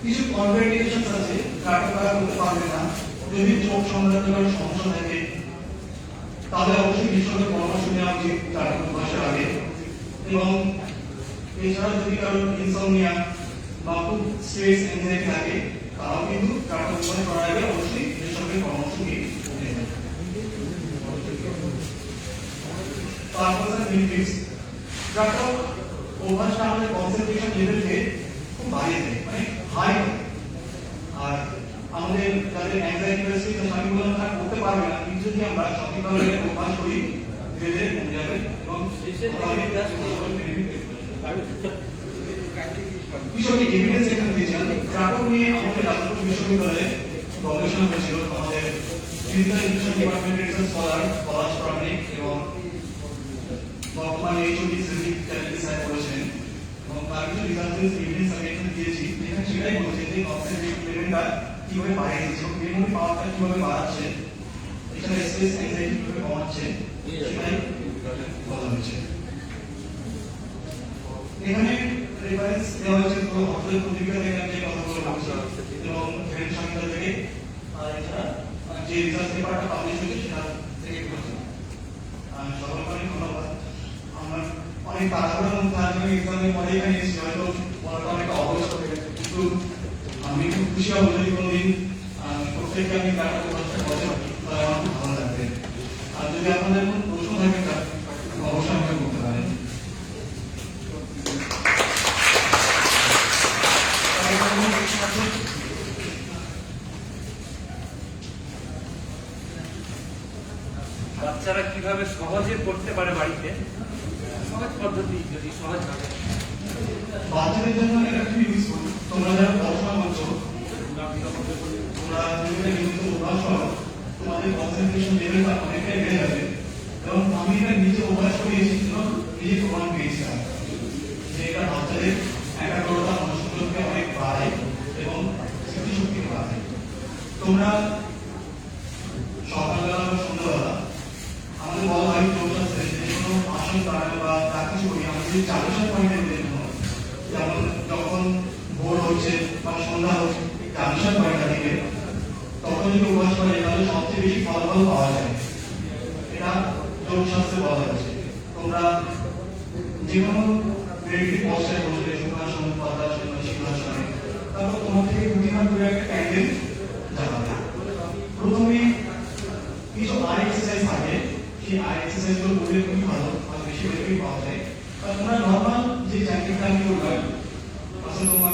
কিছু কন্ট্রাইন্ডিকেশন আছে, ত্রাটক করা করতে পারবে না যদি চোখ সংক্রান্ত কোনো সমস্যা থাকে, তাহলে অবশ্যই বিশেষজ্ঞের পরামর্শ নেওয়া উচিত ত্রাটক অভ্যাসের আগে। এবং এছাড়া যদি কারো ইনসমনিয়া বা খুব স্ট্রেস এনজাইটি থাকে, তারাও কিন্তু ত্রাটক অভ্যাস করার আগে অবশ্যই বিশেষজ্ঞের পরামর্শ নিয়ে নেবেন। তারপর বেনিফিটস, ত্রাটক অভ্যাসটা আমাদের কনসেন্ট্রেশন লেভেলকে খুব বাড়িয়ে দেয়, মানে হাই করে। আর আমাদের যাদের অ্যাংজাইটি রয়েছে আমি বললাম তারা করতে পারবে না, কিন্তু যদি আমরা সঠিকভাবে অভ্যাস করি ধীরে ধীরে কমে যাবে এবং বিষয়টি এভিডেন্স এখানে দিয়েছেন। ত্রাটক নিয়ে আমাদের রাজনৈতিক বিশ্ববিদ্যালয়ে গবেষণা হয়েছিল, আমাদের ফিজিক্যাল এডুকেশন ডিপার্টমেন্টের রিসার্চ স্কলার পলাশ প্রামাণিক এবং বর্তমানে এইচওডি সিভিক স্যার করেছেন, এবং তার কিছু রিসার্চেস এভিডেন্স আমি এখানে দিয়েছি, যেখানে সেটাই বলছে যে কনসেন্ট্রেশন লেভেলটা কিভাবে বাড়িয়ে দিচ্ছে এবং মেমোরি পাওয়ারটা কিভাবে বাড়াচ্ছে, এখানে স্ট্রেস অ্যাংজাইটি কিভাবে কমাচ্ছে, সেটাই বলা হয়েছে। এখানে রেফারেন্স দেওয়া হয়েছে তো হসপিটাল পত্রিকা থেকে যে কথাগুলো বলছি এবং হেলথ সংস্থা থেকে, আর এছাড়া যে রিসার্চ পেপারটা পাবলিশ হয়েছে সেটা থেকে বলছি। সকলকে অনেক ধন্যবাদ। আমার অনেক তাড়াহুড়োর মধ্যে আজকে এক্সামের পরে এখানে এসেছি, হয়তো বলাটা অনেকটা অবস্থা হয়ে গেছে, কিন্তু আমি খুব খুশি হব যদি কোনোদিন প্রত্যেককে আমি ত্রাটক অভ্যাসটা বলতে পারি, তাহলে আমার খুব ভালো লাগবে। আর যদি আপনাদের কোনো প্রশ্ন থাকে অবশ্যই আমাকে বলতে পারেন। সহজে করতে পারে বাড়িতে, সহজ পদ্ধতি যদি সহজ ভাবে। বাচ্চাদের জন্য এটা খুবই ইউজফুল। তোমরা যারা পড়াশোনা করছো, তোমরা যদি নিয়মিত অভ্যাস করো, তোমাদের কনসেন্ট্রেশন লেভেলটা অনেকটাই বেড়ে যাবে। এবং আমি এটা নিজে অভ্যাস করিয়েছি, নিজে প্রমাণ পেয়েছিলাম যে এটা বাচ্চাদের একাগ্রতা, মনোসংযোগকে অনেক বাড়ায় এবং স্মৃতিশক্তি বাড়ায়। তোমরা সকালবেলা বা সন্ধ্যাবেলা আমাদের বলা হয় যোগশাস্ত্রে যে কোনো আসন প্রাণায়াম বা যা কিছু করি আমাদের চালুসার পয়েন্টের জন্য, যেমন যখন ভোর হচ্ছে বা সন্ধ্যা হচ্ছে চালুসার পয়েন্টটা দিকে, তখন যদি অভ্যাস করে তাহলে সবচেয়ে বেশি ফলাফল পাওয়া যায়। এটা যোগশাস্ত্রে বলা হয়েছে। তোমরা যে কোনো মেডিটেটিভ পশ্চারে বসলে, সুখাসন, পদ্মাসন, সিংহাসনে, তারপর তোমার থেকে প্রতিবার করে একটা ক্যান্ডেল জ্বালাবে। প্রথমে কিছু আই এক্সারসাইজ থাকে, সেই আই এক্সারসাইজ গুলো করলে খুবই ভালো, আর বেশি বেনিফিট পাওয়া যায়। আর তোমরা নর্মাল যে চ্যান্টিংটা আমি করলাম, আসলে তোমার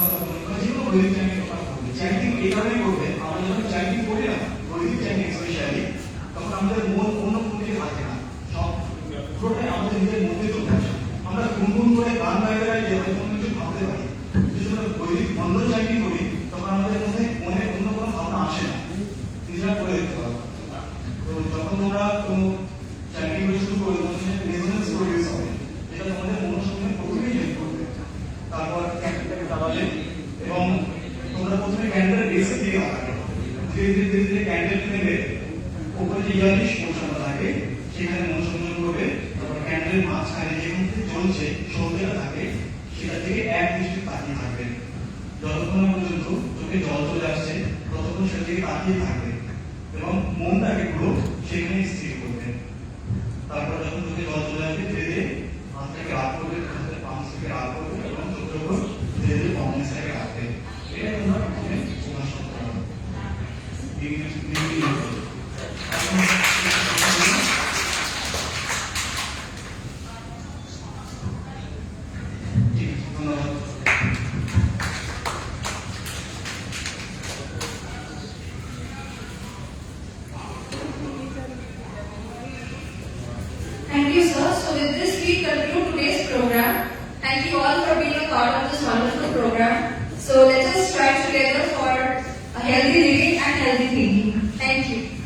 যে কোনো বৈদিক চ্যান্টিং তোমরা করবে। চ্যান্টিং এই কারণেই করবে, আমরা যখন চ্যান্টিং করি না, বৈদিক চ্যান্টিং স্পেশালি, তখন আমাদের মন অন্য কোনো দিকে থাকে না, সব পুরোটাই আমাদের নিজের মধ্যে চলে আসে। আমরা গুনগুন করে গান গাইতে গাইতে হয়তো কিছু ভাবতে পারি। যদি আমরা বৈদিক মন্দ চ্যান্টিং করি, তখন আমাদের মধ্যে মনে অন্য কোনো ভাবনা আসে না, নিজেরা করে দিতে পারবো। তো যখন তোমরা কোনো চ্যান্টিং করে শুরু করবে, তখন সেটা রেজোনেন্স প্রডিউস হবে, যেটা তোমাদের মনোসংযোগ প্রথমেই হেল্প করবে। তারপর ক্যান্ডেলটাকে জ্বালাবে এবং তোমরা প্রথমে ক্যান্ডেলের বেসের দিকে তাকাবে। ধীরে ধীরে ধীরে ধীরে ক্যান্ডেল নেবে, উপরে যে ইয়ালিশ পোর্শনটা থাকে সেখানে মনোসংযোগ করবে। তারপর ক্যান্ডেলের মাঝখানে যেখান থেকে জ্বলছে সৌন্দর্য থাকে, সেটা থেকে এক দৃষ্টি তাকিয়ে থাকবে। যতক্ষণ না পর্যন্ত চোখে জল চলে আসছে, ততক্ষণ সেটা থেকে তাকিয়ে থাকবে এবং মনটাকে পুরো সেখানে স্থির করবে। তারপর যখন চোখে জল চলে আসবে, ধীরে ধীরে হাত থেকে রাগ করবে, হাতের পাঁচ থেকে রাগ করবে এবং চোখের উপর ধীরে ধীরে কমেন্স থেকে রাখবে। এটা তোমরা প্রথমে অভ্যাস করতে পারো। ধন্যবাদ। Thank you, sir. So with this, we conclude today's program. Thank you all for being a part of this wonderful program. So let us strive together for a healthy living and healthy thinking. Thank you.